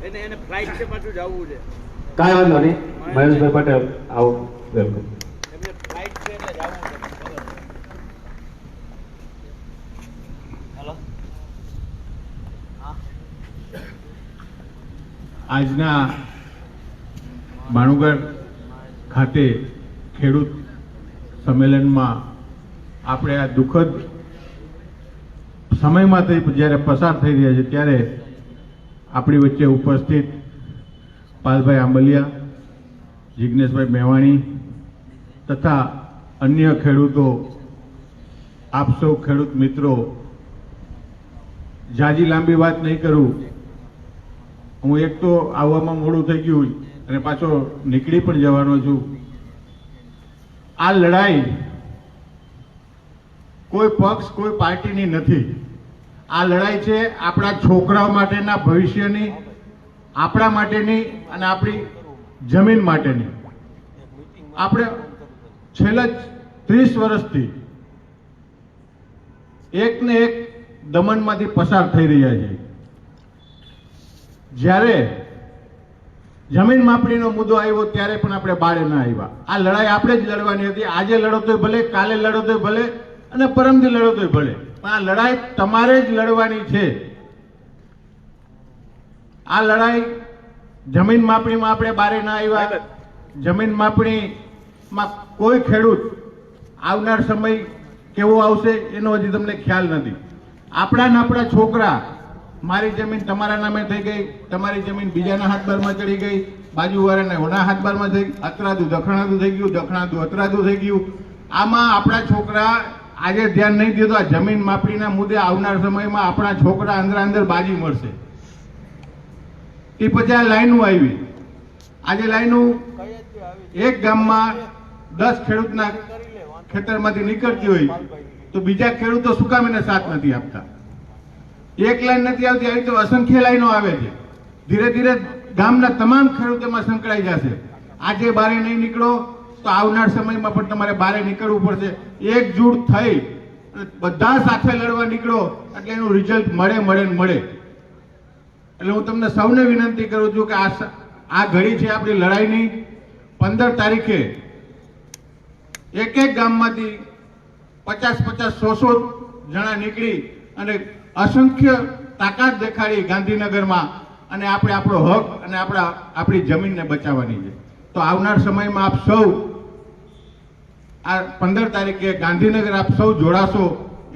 એને ફ્લાઇટ છે પાછું જવું છે. કાંઈ વાંધો નહીં. મહેશભાઈ પટેલ આવો, વેલકમ. એમને ફ્લાઇટ છે એટલે જવું છે. હેલો. આજના ભાણુગઢ ખાતે ખેડૂત સંમેલનમાં આપણે આ દુઃખદ સમયમાંથી જ્યારે પસાર થઈ રહ્યા છે ત્યારે આપણી વચ્ચે ઉપસ્થિત પાલભાઈ આંબલિયા, જિજ્ઞેશભાઈ મેવાણી તથા અન્ય ખેડૂતો, આપ સૌ ખેડૂત મિત્રો, જાજી લાંબી વાત નહીં કરું. હું એક તો આવવામાં મોડું થઈ ગયું અને પાછો નીકળી પણ જવાનો છું. આ લડાઈ કોઈ પક્ષ, કોઈ પાર્ટીની નથી. આ લડાઈ છે આપણા છોકરાઓ માટેના ભવિષ્યની, આપણા માટેની અને આપણી જમીન માટેની. આપણે છેલ્લા 30 વર્ષથી એક ને એક દમનમાંથી પસાર થઈ રહ્યા છીએ. જ્યારે જમીન માપણીનો મુદ્દો આવ્યો ત્યારે પણ આપણે બાળે ના આવ્યા. આ લડાઈ આપણે જ લડવાની હતી. આજે લડો તોય ભલે, કાલે લડો તોય ભલે અને પરમથી લડો તોય ભલે, પણ આ લડાઈ તમારે જ લડવાની છે. આ લડાઈ જમીન માપણીમાં આપણે બારે ના આવ્યા. જમીન માપણીમાં કોઈ ખેડૂત આવનાર સમય કેવો આવશે એનો હજી તમને ખ્યાલ નથી. આપણા છોકરા, મારી જમીન તમારા નામે થઈ ગઈ, તમારી જમીન બીજાના હાથબારમાં ચડી ગઈ, બાજુવાળાના ઓના હાથબારમાં થઈ, અથડાતું દખણાતું થઈ ગયું, દખણાતું અથડાતું થઈ ગયું. આમાં આપણા છોકરા આજે ધ્યાન નહીં દીધું. આ જમીન માપણીના મુદ્દે આવનાર સમયમાં આપણા છોકરા અંદર બાજી મળશે. એ પછી આ લાઈનો આવી. આજે લાઈનો એક ગામમાં 10 ખેડૂતના ખેતરમાંથી નીકળતી હોય તો બીજા ખેડૂતો શું કામ એને સાથ નથી આપતા? એક લાઈન નથી આવતી, આવી તો અસંખ્ય લાઈનો આવે છે. ધીરે ધીરે ગામના તમામ ખેડૂતોમાં સંકળાઈ જશે. આજે બારે નહીં નીકળો તો આવનાર સમયમાં પણ તમારે બારે નીકળવું પડશે. એકજૂટ થઈ બધા સાથે લડવા નીકળો એટલે એનું રિઝલ્ટ મળે. એટલે હું તમને સૌને વિનંતી કરું છું કે આ ઘડી છે આપણી લડાઈની. 15 તારીખે એક ગામમાંથી 50-100 જણા નીકળી અને અસંખ્ય તાકાત દેખાડી ગાંધીનગરમાં, અને આપણે આપણો હક અને આપણી જમીનને બચાવવાની છે. તો આવનાર સમયમાં આપ સૌ આ 15 તારીખે ગાંધીનગર આપ સૌ જોડાશો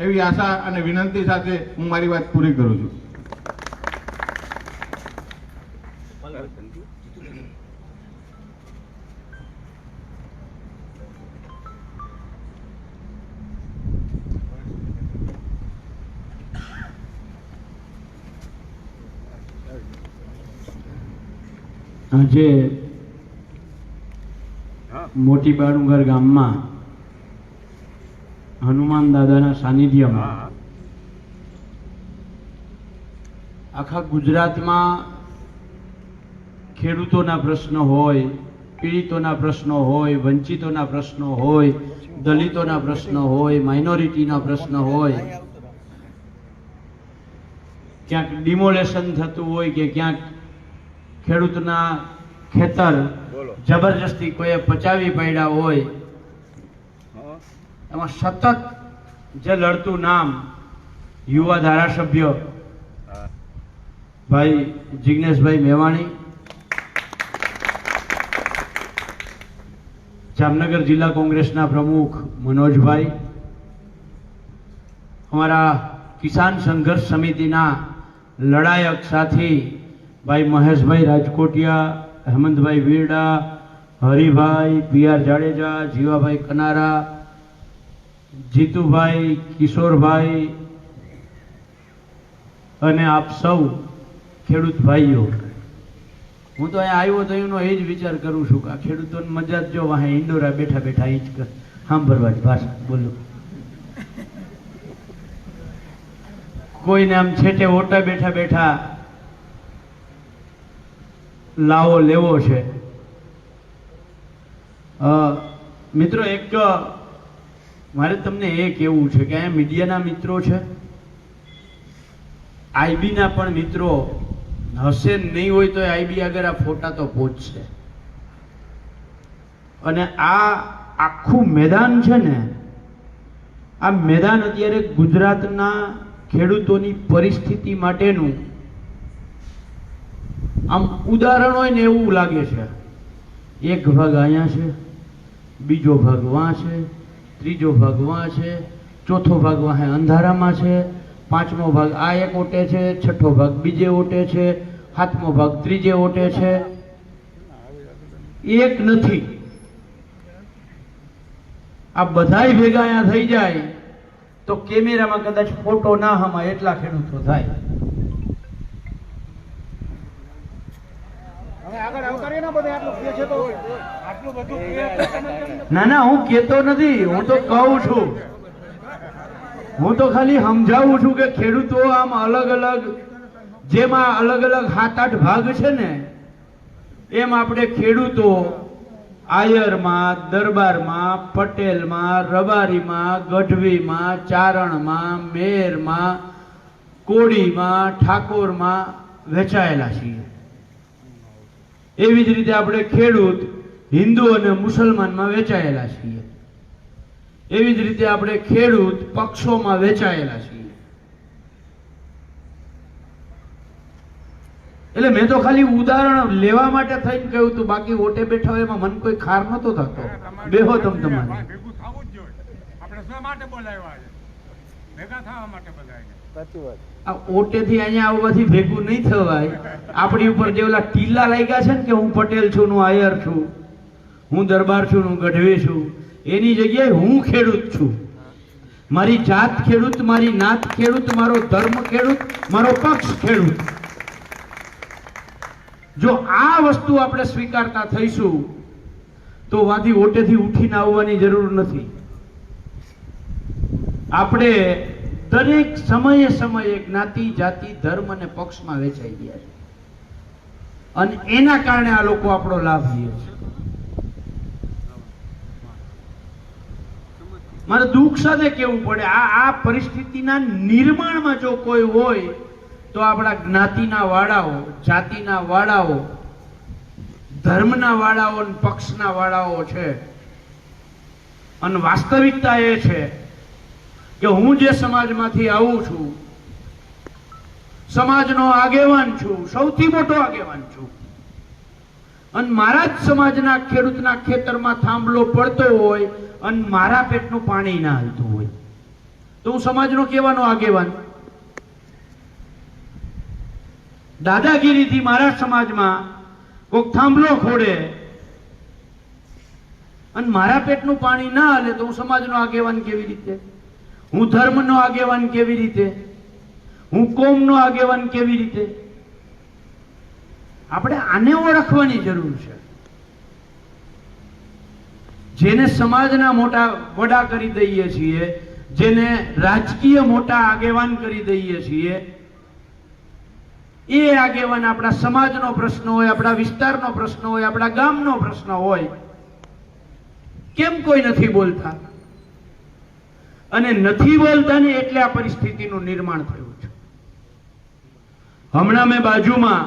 એવી આશા અને વિનંતી સાથે હું મારી વાત પૂરી કરું છું. આજે મોટી બાણુગર ગામમાં હનુમાન દાદાના સાનિધ્યમાં આખા ગુજરાતમાં ખેડૂતોના પ્રશ્નો હોય, પીડિતોના પ્રશ્નો હોય, વંચિતોના પ્રશ્નો હોય, દલિતોના પ્રશ્નો હોય, માઇનોરિટીના પ્રશ્નો હોય, ક્યાંક ડિમોલેશન થતું હોય કે ક્યાંક ખેડૂતના ખેતર જબરજસ્તી કોઈએ પચાવી પાડ્યા હોય, એમાં સતત જે લડતું નામ યુવા ધારાસભ્ય ભાઈ જિજ્ઞેશભાઈ મેવાણી, જામનગર જિલ્લા કોંગ્રેસના પ્રમુખ મનોજભાઈ, અમારા કિસાન સંઘર્ષ સમિતિના લડાયક સાથી ભાઈ મહેશભાઈ રાજકોટિયા, હેમંતભાઈ વીરડા, હરિભાઈ, PR જાડેજા, જીવાભાઈ કનારા, જીતુભાઈ, કિશોરભાઈ અને આપ સૌ ખેડૂત ભાઈઓ. હું તો અહીંયા આવ્યો તો એનો એ જ વિચાર કરું છું કે આ ખેડૂતોની મજા જો વાહે ઇન્ડોરા બેઠા બેઠા એ જ સાંભળવા જ ભાષા બોલું. કોઈને આમ છેટે ઓટા બેઠા બેઠા લાવો લેવો છે. મિત્રો, એક મારે તમને એ કહેવું છે કે અહીંયા મીડિયાના મિત્રો છે, આઈબીના પણ મિત્રો હશે નહીં હોય તો આઈબી આગળ આ ફોટા તો પહોંચશે. અને આ આખું મેદાન છે ને, આ મેદાન અત્યારે ગુજરાતના ખેડૂતોની પરિસ્થિતિ માટેનું આમ ઉદાહરણ હોય ને એવું લાગે છે. એક ભાગ અહીંયા છે, બીજો ભાગ વાં છે, ત્રીજો ભાગ વાં છે, ચોથો ભાગ વાં અંધારામાં છે, પાંચમો ભાગ આ એક ઓટે છે, છઠ્ઠો ભાગ બીજે ઓટે છે, સાતમો ભાગ ત્રીજે ઓટે છે. એક નથી, આ બધાય ભેગા અહીંયા થઈ જાય તો કેમેરામાં કદાચ ફોટો ના હમાય એટલા ખેડૂતો થાય. ના ના, હું કેતો નથી, હું તો કહું છું, હું તો ખાલી સમજાવું છું કે ખેડૂતો આમ અલગ અલગ, જેમાં અલગ અલગ 7-8 ભાગ છે ને, એમ આપણે ખેડૂતો આયરમાં, દરબારમાં, પટેલમાં, રબારીમાં, ગઢવીમાં, ચારણમાં, મેરમાં, કોળીમાં, ઠાકોરમાં વહેંચાયેલા છીએ. એવી જ રીતે આપણે ખેડૂત હિન્દુ અને મુસલમાનમાં વહેંચાયેલા છીએ. એવી જ રીતે આપણે ખેડૂત પક્ષોમાં વહેંચાયેલા છીએ. એટલે મેં તો ખાલી ઉદાહરણ લેવા માટે થઈને કહ્યું હતું, બાકી ઓટે બેઠા હોય એમાં મન કોઈ ખાર નતો થતો. બેહો તમ તમારે. આ ઓટેથી અહીંયા આવવાથી ભેગું નહીં થવાય. આપણી ઉપર જે ઓલા ટીલા લાગ્યા છે ને કે હું પટેલ છું, હું આયર છું, હું દરબાર છું, હું ગઢવી છું, એની જગ્યાએ હું ખેડૂત છું. મારી જાત ખેડૂત, મારી નાત ખેડૂત, મારો ધર્મ ખેડૂત, મારો પક્ષ ખેડૂત. જો આ વસ્તુ આપણે સ્વીકારતા થઈશું તો વાંધી ઓટેથી ઉઠીને આવવાની જરૂર નથી. આપણે દરેક સમયે સમયે જ્ઞાતિ, જાતિ, ધર્મ અને પક્ષમાં વેચાઈ ગયા છે અને એના કારણે આ લોકો આપણો લાભ લે છે. મારે દુઃખ સાથે કહેવું પડે, આ પરિસ્થિતિના નિર્માણમાં જો કોઈ હોય તો આપણા જ્ઞાતિના વાળાઓ, જાતિના વાળાઓ, ધર્મના વાળાઓ અને પક્ષના વાળાઓ છે. અને વાસ્તવિકતા એ છે કે હું જે સમાજમાંથી આવું છું, સમાજનો આગેવાન છું, સૌથી મોટો આગેવાન છું, અને મારા જ સમાજના ખેડૂતના ખેતરમાં થાંભલો પડતો હોય અને મારા પેટનું પાણી ના હાલતું હોય તો હું સમાજનો કેવાનો આગેવાન? દાદાગીરીથી મારા સમાજમાં કોઈક થાંભલો ખોડે અને મારા પેટનું પાણી ના હાલે તો હું સમાજનો આગેવાન કેવી રીતે? હું ધર્મનો આગેવાન કેવી રીતે? હું કોમનો આગેવાન કેવી રીતે? આપણે આને ઓળખવાની જરૂર છે. જેને સમાજના મોટા વડા કરી દઈએ છીએ, જેને રાજકીય મોટા આગેવાન કરી દઈએ છીએ, એ આગેવાન આપણા સમાજનો પ્રશ્ન હોય, આપણા વિસ્તારનો પ્રશ્ન હોય, આપણા ગામનો પ્રશ્ન હોય, કેમ કોઈ નથી બોલતા? અને નથી બોલતા ને એટલે આ પરિસ્થિતિનું નિર્માણ થયું છે. હમણાં મેં બાજુમાં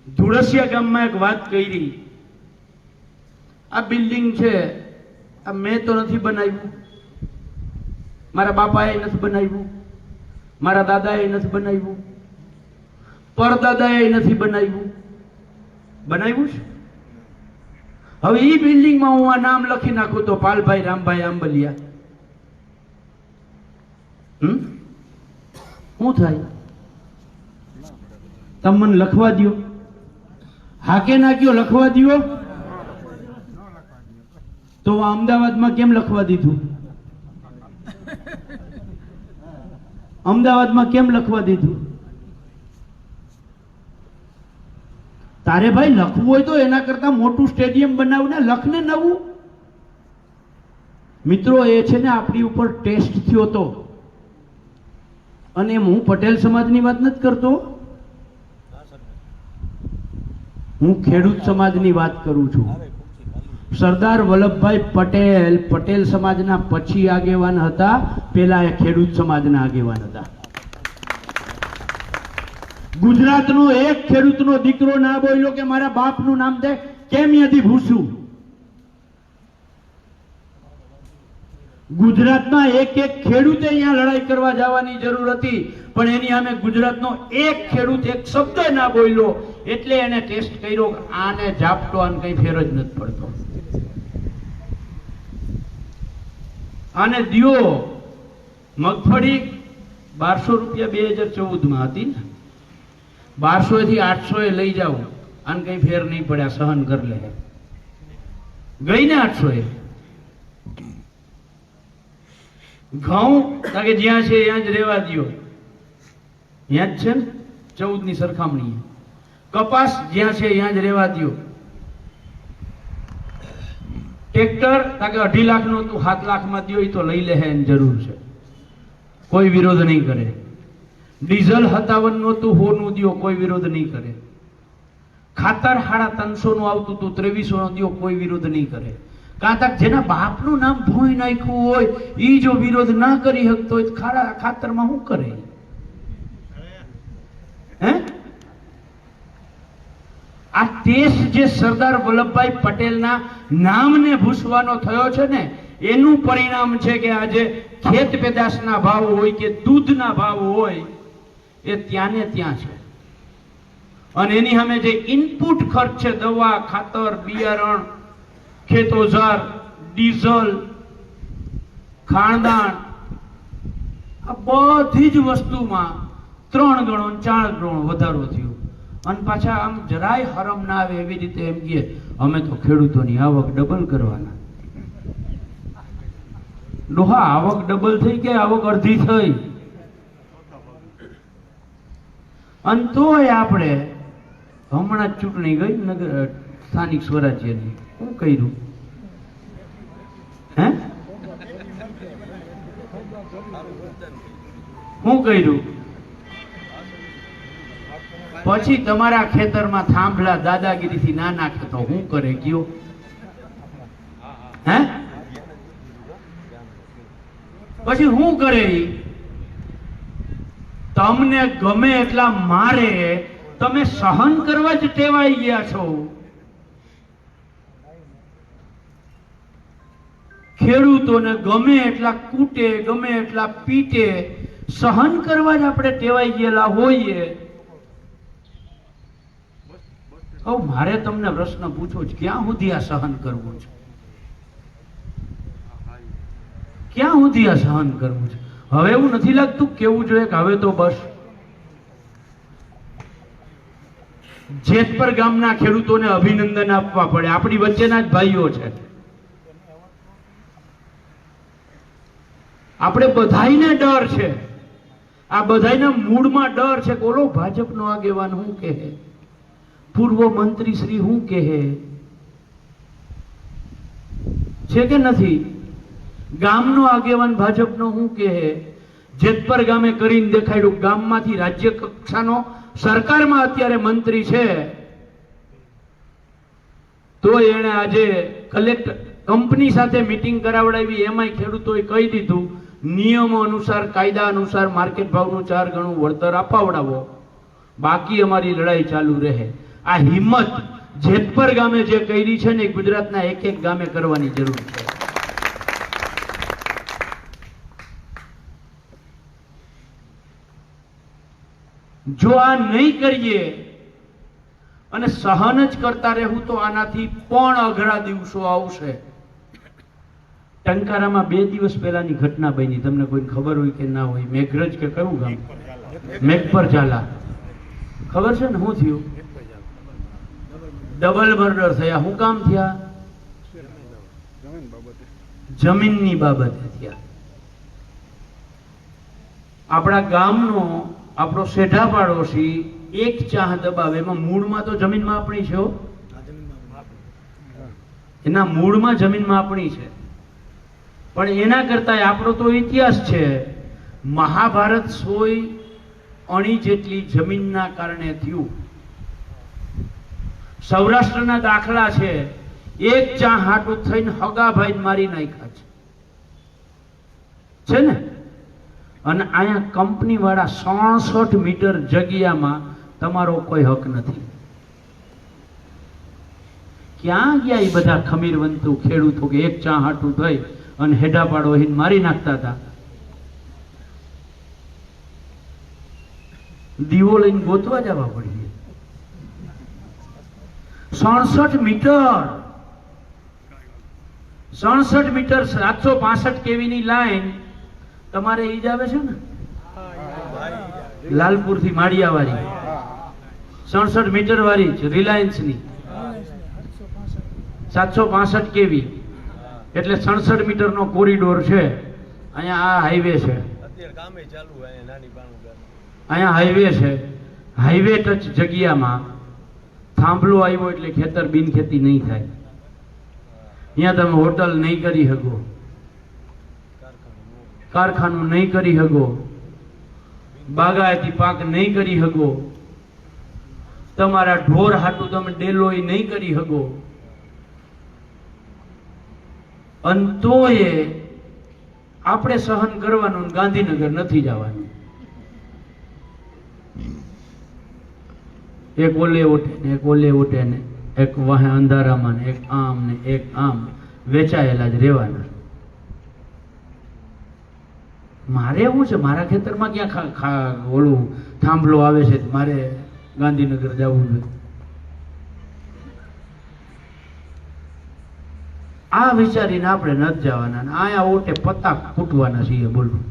ધુળસિયા ગામમાં એક વાત કરી. આ બિલ્ડિંગ છે, આ મેં તો નથી બનાવ્યું, મારા બાપાએ નથી બનાવ્યું, મારા દાદાએ નથી બનાવ્યું, પરદાદાએ નથી બનાવ્યું. બનાવ્યું છે. હવે એ બિલ્ડિંગમાં હું આ નામ લખી નાખું તો પાલભાઈ રામભાઈ આંબલિયા, શું થાય? તમે મને લખવા દો. હાકે નાખ્યો લખવા દો તો અમદાવાદમાં કેમ લખવા દીધું? અમદાવાદમાં કેમ લખવા દીધું? તારે ભાઈ લખવું હોય તો એના કરતા મોટું સ્ટેડિયમ બનાવને, લખને નવું. મિત્રો, એ છે ને આપણી ઉપર ટેસ્ટ થયો તો, અને હું પટેલ સમાજની વાત નથી કરતો, હું ખેડૂત સમાજની વાત કરું છું. સરદાર વલ્લભભાઈ પટેલ પટેલ સમાજના પછી આગેવાન હતા, પેલા એ ખેડૂત સમાજના આગેવાન હતા. ગુજરાતનો એક ખેડૂતનો દીકરો ના બોલ્યો કે મારા બાપનું નામ છે કેમ યાદી ભૂસું. ગુજરાતના એક ખેડૂતે અહીંયા લડાઈ કરવા જવાની જરૂર હતી, પણ એની સામે ગુજરાતનો એક ખેડૂત એક શબ્દ ના બોલ્યો એટલે એને ટેસ્ટ કર્યો કે આને ઝાપટો આને કઈ ફેર જ નથી પડતો. આને દિયો મગફળી 1200 રૂપિયા 2014 માં હતી ને, 1200 થી 800 લઈ જાવ આને કઈ ફેર નહીં પડ્યા, સહન કરી લે. ગઈ ને 800. ઘઉં કે જ્યાં છે ત્યાં જ રહેવા દો, ત્યાં જ છે ને 14 ની સરખામણી. કપાસ જ્યાં છે ત્યાં જ રહેવા દો. ટ્રેક્ટર કે 2.5 લાખ નું હતું 7 લાખ માં દો, એ તો લઈ લે એની જરૂર છે, કોઈ વિરોધ નહીં કરે. ડીઝલ 57 નું હતું 100 નું દો, કોઈ વિરોધ નહીં કરે. ખાતર 350 નું આવતું હતું 2300 નું દો, કોઈ વિરોધ નહીં કરે. કાં તક જેના બાપનું નામ ધોઈ નાખ્યું હોય ઈ જો વિરોધ ના કરી શકતો હોય ખાતરમાં શું કરે? હે, આ દેશ જે સરદાર વલ્લભભાઈ પટેલના નામને ભૂસવાનો થયો છે ને, એનું પરિણામ છે કે આજે ખેત પેદાશના ભાવ હોય કે દૂધના ભાવ હોય એ ત્યાં ને ત્યાં છે. અને એની સામે જે ઇનપુટ ખર્ચ છે, દવા, ખાતર, બિયારણ, ખેત ઓજાર, ડીઝલ, ખાણદાણ, આ બધી જ વસ્તુમાં 3 ગણો 4 ગણો વધારો થયો. અને પાછા આમ જરાય હરમ ના આવે એવી રીતે એમ કહે અમે તો ખેડૂતોની આવક ડબલ કરવાના. ડોહા, આવક ડબલ થઈ કે આવક અડધી થઈ? અને તોય આપણે હમણાં જ ચૂંટણી ગઈ નગર સ્થાનિક સ્વરાજ્યની, શું કર્યું? હે, શું કર્યું? પછી તમારા ખેતરમાં થાંભલા દાદાગીરીથી ના નાખે તો શું કરે કયો? હે, પછી શું કરે? તમને ગમે એટલા મારે, તમે સહન કરવા જ ટેવાઈ ગયા છો. ખેડૂતોને ગમે એટલા કૂટે, ગમે એટલા પીટે, સહન કરવા જ આપણે ટેવાઈ ગયેલા હોઈએ. હવે મારે તમને પ્રશ્ન પૂછવો છે, ક્યાં સુધી આ સહન કરવું છે? ક્યાં સુધી આ સહન કરવું છે? હવે એવું નથી લાગતું કેવું જોઈએ કે હવે તો બસ? જેતપર ગામના ખેડૂતોને અભિનંદન આપવા પડે, આપણી વચ્ચેના જ ભાઈઓ છે. આપણે બધાઈને ડર છે, આ બધાના મૂળમાં ડર છે કે ઓલો ભાજપનો આગેવાન શું કહે, પૂર્વ મંત્રી શ્રી શું કહે છે કે નથી, ગામનો આગેવાન ભાજપનો શું કહે. જેતપર ગામે કરીને દેખાડ્યું, ગામમાંથી રાજ્ય કક્ષાનો સરકારમાં અત્યારે મંત્રી છે, તો એને આજે કલેક્ટર કંપની સાથે મીટિંગ કરાવડાવી, એમાંય ખેડૂતોએ કહી દીધું નિયમો અનુસાર, કાયદા અનુસાર માર્કેટ ભાવનું 4 ગણું વળતર અપાવડાવો, બાકી અમારી લડાઈ ચાલુ રહે. આ હિંમત જેતપર ગામે જે કરી છે ને, ગુજરાતના એક ગામે કરવાની જરૂર છે. જો આ નહીં કરીએ અને સહન જ કરતા રહેવું તો આનાથી પણ અઘરા દિવસો આવશે. ટંકારામાં 2 દિવસ પહેલાની ઘટના બની, તમને કોઈ ખબર હોય કે ના હોય? મેઘરજ કે કયું ગામ? મેઘપર ઝાલા. ખબર છે ને શું થયું? ડબલ મર્ડર થયા. શું કામ થયા? જમીનની બાબતે થયા. આપણા ગામનો આપણો શેઢા પાડોશી એક ચાહ દબાવે, એમાં મૂળમાં તો જમીનમાં આપણી છે, એના મૂળમાં જમીનમાં આપણી છે, પણ એના કરતા આપણો તો ઇતિહાસ છે. મહાભારત 100 અણી જેટલી જમીનના કારણે થયું. સૌરાષ્ટ્રના દાખલા છે, એક ચા હાટું થઈને હગાભાઈ મારી નાખ્યા છે ને. અને અહીંયા કંપની વાળા 66 મીટર જગ્યામાં તમારો કોઈ હક નથી. ક્યાં ગયા એ બધા ખમીરવંતુ ખેડૂતો કે એક ચા હાટું થઈ અને હેડા પાડો મારી નાખતા હતા? દીવો લઈને ગોતવા જવા પડીએ. 67 મીટર 765 કેવી ની લાઈન તમારે ઈ જ આવે છે ને, લાલપુર થી માળિયા વાળી 67 મીટર વાળી છે, રિલાયન્સ ની 765 કેવી એટલે 67 મીટર નો કોરિડોર છે. અહીંયા આ હાઈવે છે, અત્યારે કામે ચાલુ અહીંયા નાની પાણું ગામ. અહીંયા હાઈવે છે. હાઈવે ટચ જગ્યામાં થાંભલો આવ્યો એટલે ખેતર બિનખેતી નહીં થાય. અહીંયા તમે હોટલ નહીં કરી શકો, કારખાનું નહીં કરી શકો, બાગાયતી પાક નહીં કરી શકો, તમારા ઢોર હાટું તમે ડેલોય નહીં કરી શકો. અંતોએ આપણે સહન કરવાનું, ગાંધીનગર નથી જવાનું. એક ઓલે ઉઠે ને એક ઓલે ઉઠે ને એક વાહે અંધારામાં ને એક આમ ને એક આમ વેચાયેલા જ રહેવાના. મારે શું છે, મારા ખેતરમાં ક્યાં ઓલું થાંભલો આવે છે, મારે ગાંધીનગર જવું છે? આ વિચારીને આપણે નથી જવાના. આયા ઓટે પત્તા કૂટવાના છીએ. બોલું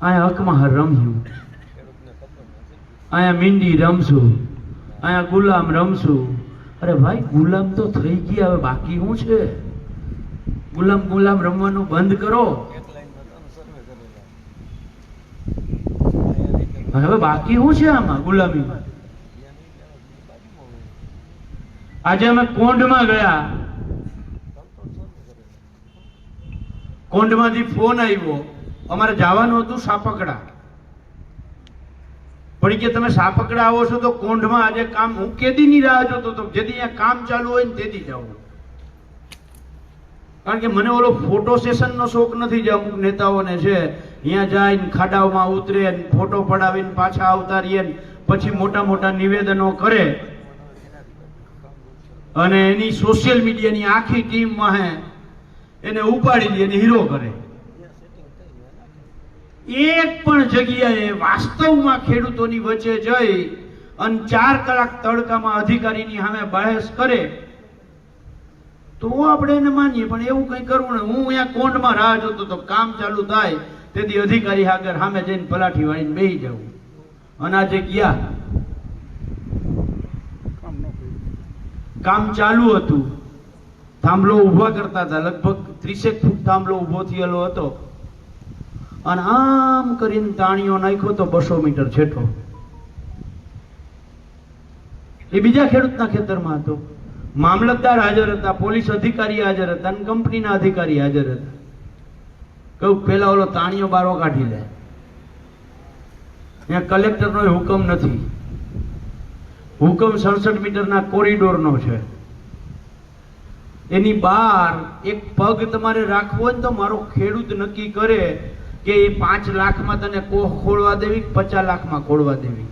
આયા અકમહાર રમ્યું, આયા મીંડી રમશું, આયા ગુલામ રમશું. અરે ભાઈ ગુલામ તો થઈ ગયા, હવે બાકી શું છે? ગુલામ રમવાનું બંધ કરો. હવે બાકી શું છે આમાં ગુલામીમાં? આજે અમે કોંઢમાં ગયા, કોંઢમાંથી ફોન આવ્યો, અમારે જવાનું હતું સાપકડા, પણ કે તમે સાપકડા આવો છો તો કોંઢમાં આજે કામ, હું કેદીની રાહ જોતો હતો, જેથી અહીંયા કામ ચાલુ હોય ને તેથી જાઉં. કારણ કે મને ઓલો ફોટો સેશન નો શોખ નથી, જે અમુક નેતાઓને છે. અહીંયા જાય ખાડાઓમાં ઉતરે, ફોટો પડાવીને પાછા આવતા રહીએ, પછી મોટા મોટા નિવેદનો કરે અને એની સોશિયલ મીડિયાની આખી ટીમ વાહે એને ઉપાડી લે અને હીરો કરે. એક પણ જગ્યાએ વાસ્તવમાં ખેડૂતોની વચ્ચે જઈ અને 4 કલાક તડકામાં અધિકારીની સામે બહેસ કરે તો આપણે એને માનીએ. પણ એવું કઈ કરવું ને, હું અહીંયા કોંઢમાં રાહ જોતો તો કામ ચાલુ થાય તેથી અધિકારી આગળ સામે જઈને પલાઠી વાળીને બેસી જવું. અને આજે ગયા, કામ ચાલુ હતું, થાંભલો ઉભા કરતા હતા, લગભગ 30 ફૂટ થાંભલો ઉભો થયેલો હતો અને આમ કરીને તાણીઓ નાખ્યો તો 200 મીટર છેટો. એ બીજા ખેડૂતના ખેતરમાં હતો. મામલતદાર હાજર હતા, પોલીસ અધિકારી હાજર હતા અને કંપનીના અધિકારી હાજર હતા. કહું પેલા ઓલો તાણીઓ બારો કાઢી લે. ત્યાં કલેક્ટરનો હુકમ નથી, હુકમ 67 મીટરના કોરિડોરનો છે. એની બહાર એક પગ તમારે રાખવો હોય ને તો મારો ખેડૂત નક્કી કરે કે એ 5 લાખમાં તને કોહ ખોળવા દેવી, 50 લાખમાં ખોળવા દેવી.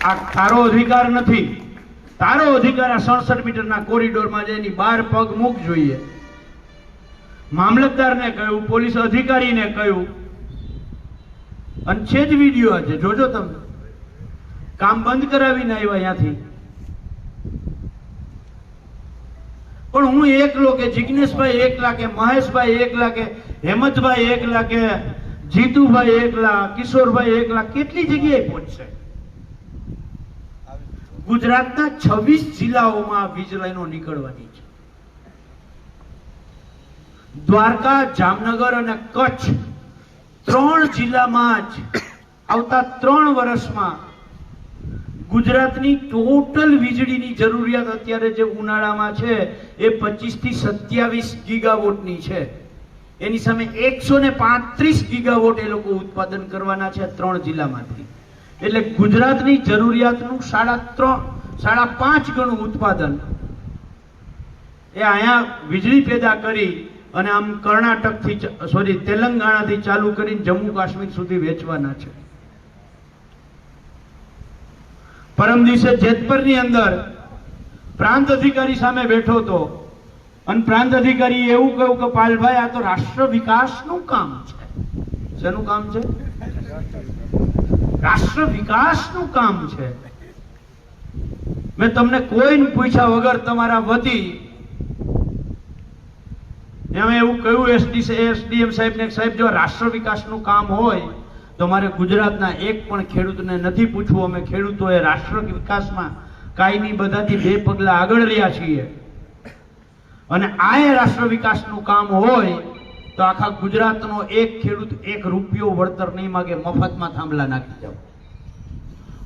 આ તારો અધિકાર નથી. તારો અધિકાર આ 67 મીટરના કોરિડોરમાં જઈને બહાર પગ મૂક જોઈએ. મામલતદારને કહ્યું, પોલીસ અધિકારીને કહ્યું, અને છે જ વિડીયો આજે જોજો તમે. કામ બંધ કરાવીને આવ્યા અહીંયાથી. પણ હું એકલો કે જિગ્નેશભાઈ એકલા કે મહેશભાઈ એકલા કે હેમંતભાઈ એકલા કે જીતુભાઈ એકલા, કિશોરભાઈ એકલા કેટલી જગ્યાએ પહોંચશે? ગુજરાતના 26 જિલ્લાઓમાં વીજ લાઈનો નીકળવાની છે. દ્વારકા, જામનગર અને કચ્છ 3 જિલ્લામાં જ આવતા 3 વર્ષમાં ગુજરાતની ટોટલ વીજળીની જરૂરિયાત અત્યારે જે ઉનાળામાં છે એ 25 થી 27 ગીગાવોટની છે. એની સામે 135 ગીગાવોટ એ લોકો ઉત્પાદન કરવાના છે 3 જિલ્લામાંથી. એટલે ગુજરાતની જરૂરિયાતનું 3.5 ગણું ઉત્પાદન એ અહીંયા વીજળી પેદા કરી અને આમ કર્ણાટકથી તેલંગાણાથી ચાલુ કરીને જમ્મુ કાશ્મીર સુધી વેચવાના છે. પરમ દિવસે જેતપુરની અંદર પ્રાંત અધિકારી સામે બેઠો હતો અને પ્રાંત અધિકારી એવું કહ્યું કે પાલભાઈ આ તો રાષ્ટ્ર વિકાસનું કામ છે. શેનું કામ છે? રાષ્ટ્ર વિકાસનું કામ છે. મેં તમને કોઈને પૂછ્યા વગર તમારા વતી એમાં એવું કહ્યું એસડીએમ સાહેબને, સાહેબ જો રાષ્ટ્ર વિકાસનું કામ હોય તો મારે ગુજરાતના એક પણ ખેડૂતને નથી પૂછવું. અમે ખેડૂતોએ રાષ્ટ્ર વિકાસમાં કાયમી બધાથી 2 પગલા આગળ રહ્યા છીએ અને આ રાષ્ટ્ર વિકાસનું કામ હોય તો આખા ગુજરાતનો એક ખેડૂત 1 રૂપિયો વળતર નહીં માગે, મફતમાં થાંભલા નાખી જાવ.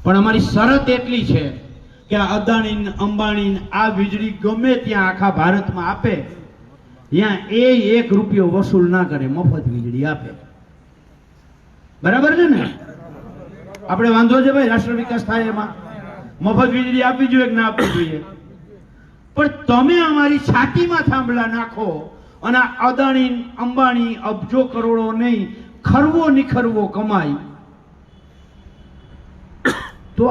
પણ અમારી શરત એટલી છે કે આ અદાણી અંબાણી આ વીજળી ગમે ત્યાં આખા ભારતમાં આપે ત્યાં એ 1 રૂપિયો વસૂલ ના કરે, મફત વીજળી આપે. બરાબર છે ને? આપણે વાંધો છે ભાઈ રાષ્ટ્ર વિકાસ થાય એમાં? મફત વીજળી આપવી જોઈએ કે ના આપવી જોઈએ? પણ તમે અમારી છાતીમાં થાંભલા નાખો અને અદાણી અંબાણી અબજો કરોડો નહીં ખરવો નિખરવો કમાય તો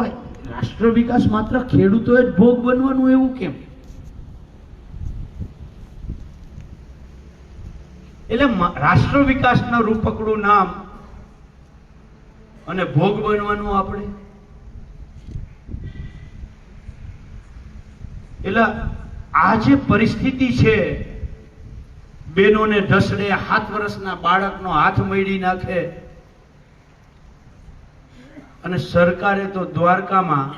રાષ્ટ્ર વિકાસ માત્ર ખેડૂતોએ જ ભોગ બનવાનું એવું કેમ? એટલે રાષ્ટ્ર વિકાસના રૂપકડું નામ અને ભોગ બનવાનું આપણે. એટલે આ જે પરિસ્થિતિ છે, બેનોને ઢસડે, 7 વર્ષના બાળકનો હાથ મળી નાખે અને સરકારે તો દ્વારકામાં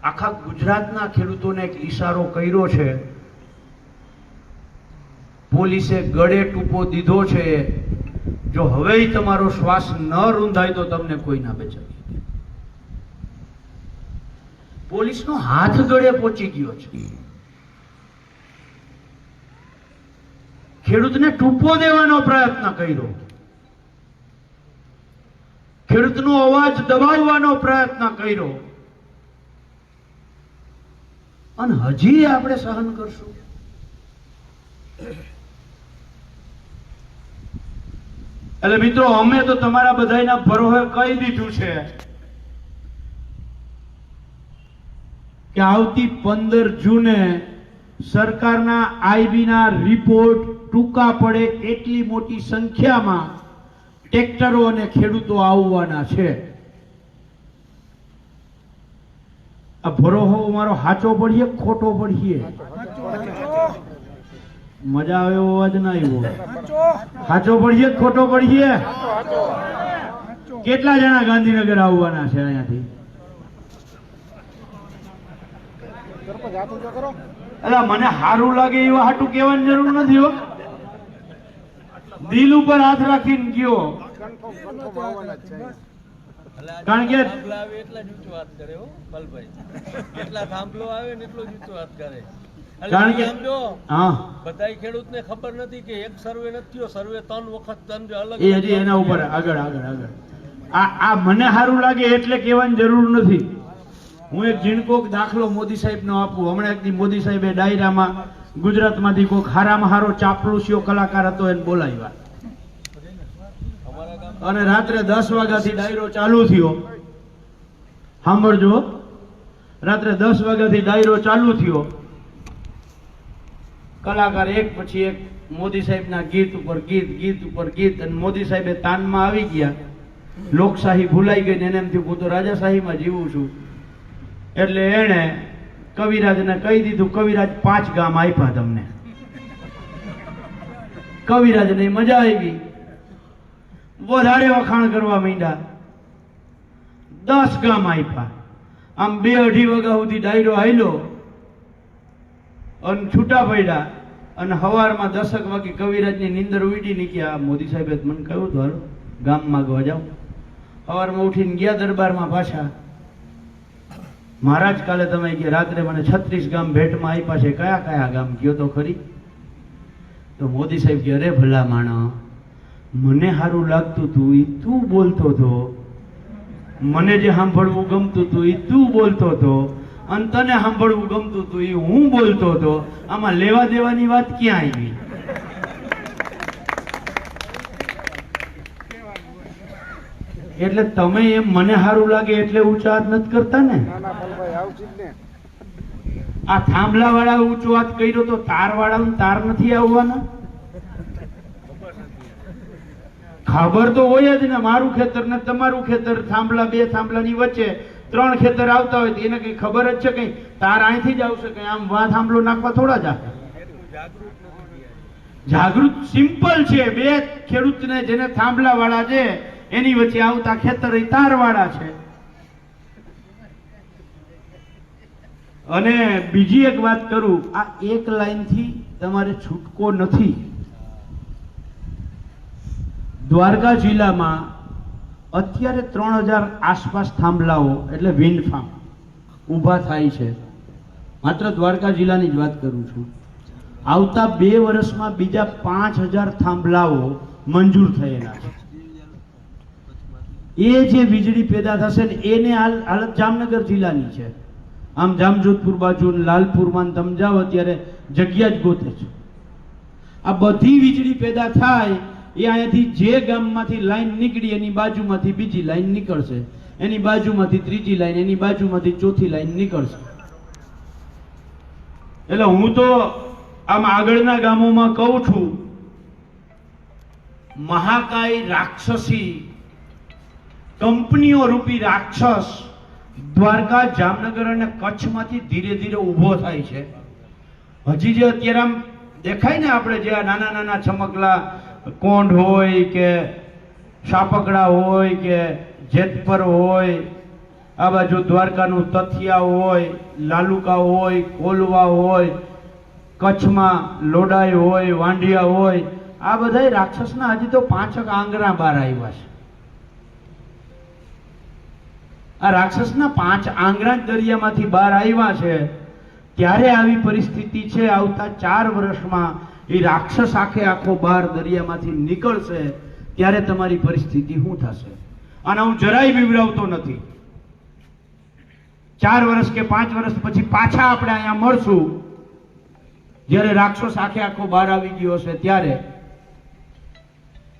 આખા ગુજરાતના ખેડૂતોને એક ઈશારો કર્યો છે. પોલીસે ગળે ટૂંપો દીધો છે, જો હવે તમારો શ્વાસ ન રૂંધાય તો તમને કોઈ ના બચાવી. પોલીસનો હાથ ગળે પહોંચી ગયો છે. ખેડૂતને ટૂંપો દેવાનો પ્રયત્ન કર્યો, ખેડૂતનો અવાજ દબાવવાનો પ્રયત્ન કર્યો અને હજી આપણે સહન કરશું? એટલે મિત્રો અમે તો તમારા બધાના ભરોસે કહી દીધું છે કે આવતી 15 જૂને સરકારના આઈબીના રિપોર્ટ ટૂંકા પડે એટલી મોટી સંખ્યામાં ટ્રેક્ટરો અને ખેડૂતો આવવાના છે. આ ભરોસો અમારો સાચો પડીએ ખોટો પડીએ? મજા આવે એવો અવાજ ના આવ્યો. સાચો પડીએ ખોટો પડીએ? કેટલા જણા ગાંધીનગર આવવાના છે અહીંયાથી? અલા મને સારું લાગે એવું હાટું કહેવાની જરૂર નથી હો. દિલ ઉપર હાથ રાખીને ગયો. કારણ કે થાંભલા આવે એટલા જ ઊંચો હાથ કરે હો પલભાઈ. એટલા થાંભલો આવે ને એટલો જ ઊંચો હાથ કરે. કારણ કે હા બધાય ખેડૂતને ખબર નથી કે એક સર્વે નથી થયો, સર્વે 3 વખત 3 અલગ એ હજી એના ઉપર આગળ આ મને સારું લાગે એટલે કહેવાની જરૂર નથી. હું એક ઝીણકોક દાખલો મોદી સાહેબનો આપું. હમણાં એક દી મોદી સાહેબે ડાયરામાં ગુજરાતમાંથી કોઈક હારામાં હારો ચાપલુસિયો કલાકાર હતો એને બોલાવ્યા અને રાત્રે 10 વાગ્યાથી ડાયરો ચાલુ થયો. સાંભળજો, રાત્રે 10 વાગ્યાથી ડાયરો ચાલુ થયો. કલાકાર એક પછી એક મોદી સાહેબના ગીત ઉપર ગીત અને મોદી સાહેબે તાનમાં આવી ગયા. લોકશાહી ભૂલાઈ ગઈ ને એને એમ થયું હું તો રાજાશાહીમાં જીવું છું. એટલે એને કવિરાજને કહી દીધું, કવિરાજ 5 ગામ આપ્યા તમને. કવિરાજને મજા આવી, વધારે વખાણ કરવા માંડ્યા. 10 ગામ આપ્યા. આમ 2-2:30 વાગ્યા સુધી ડાયરો હાલ્યો અને છૂટા પડ્યા અને સવારમાં 10 વાગે કવિરાજની નીંદર ઉડી નીકળ્યા. મોદી સાહેબે મને કહ્યું હતું હાલો ગામ માગવા જાઓ. સવારમાં ઉઠીને ગયા દરબારમાં પાછા. મહારાજ કાલે તમે કે રાત્રે મને 36 ગામ ભેટમાં આપ્યા છે, કયા કયા ગામ કયો તો ખરી? તો મોદી સાહેબ કે અરે ભલા માણસ, મને સારું લાગતું તું એ તું બોલતો હતો, મને જે સાંભળવું ગમતું હતું એ તું બોલતો હતો અને તને સાંભળવું ગમતું હતું એ હું બોલતો હતો. આમાં લેવા દેવાની વાત ક્યાં આવી? એટલે તમે એમ મને સારું લાગે એટલે ઊંચો હાથ નથી કરતા ને? આ થાંભલા વાળા ઊંચો હાથ કર્યો તો તાર વાળા તાર નથી આવવાના? ખબર તો હોય જ ને, મારું ખેતર ને તમારું ખેતર, થાંભલા, બે થાંભલાની વચ્ચે 3 ખેતર આવતા હોય તો એને કઈ ખબર જ છે કઈ તાર અહીંથી જ આવશે, કઈ આમ વાં થાંભલો નાખવા થોડા જ આવે. જાગૃત સિમ્પલ છે. બે ખેડૂતને જેને થાંભલા વાળા છે એની વચ્ચે આવતા ખેતર તાર વાળા છે. અને બીજી એક વાત કરું, આ એક લાઈન થી તમારે છૂટકો નથી. દ્વારકા જિલ્લામાં અત્યારે 3000 આસપાસ થાંભલાઓ એટલે વિન્ડ ફાર્મ ઊભા થાય છે. માત્ર દ્વારકા જિલ્લાની જ વાત કરું છું. આવતા 2 વર્ષમાં બીજા 5000 થાંભલાઓ મંજૂર થયેલા છે. એ જે વીજળી પેદા થશે ને એને હાલત જામનગર જિલ્લાની છે. આમ જામજોધપુર બાજુ લાલપુરમાં તમે જાઓ અત્યારે જગ્યા જ ગોતે છે. આ બધી વીજળી પેદા થાય એ અહીંયાથી જે ગામમાંથી લાઈન નીકળી એની બાજુમાંથી બીજી લાઈન નીકળશે, એની બાજુમાંથી ત્રીજી લાઈન, એની બાજુમાંથી ચોથી લાઈન નીકળશે. એટલે હું તો આમ આગળના ગામોમાં કહું છું, મહાકાય રાક્ષસી કંપનીઓ રૂપી રાક્ષસ દ્વારકા, જામનગર અને કચ્છમાંથી ધીરે ધીરે ઊભો થાય છે. હજી જે અત્યારે આમ દેખાય ને આપણે જે નાના નાના ચમકલા કોંઢ હોય કે સાપકડા હોય કે જેતપર હોય, આ બાજુ દ્વારકાનું તથિયા હોય, લાલુકા હોય, કોલવા હોય, કચ્છમાં લોડાઈ હોય, વાંઢિયા હોય, આ બધા રાક્ષસના હજી તો 5 આંગણા બહાર આવ્યા છે. આ રાક્ષસના 5 આંગણા દરિયામાંથી બહાર આવ્યા છે. ત્યારે આવી પરિસ્થિતિ છે. આવતા 4 વર્ષમાં એ રાક્ષસ આખો બહાર દરિયામાંથી નીકળશે ત્યારે તમારી પરિસ્થિતિ શું થશે? અને હું જરાય બીવડાવતો નથી. 4 વર્ષ કે 5 વર્ષ પછી પાછા આપણે અહીંયા મળશું જ્યારે રાક્ષસ આખો બહાર આવી ગયો હશે ત્યારે.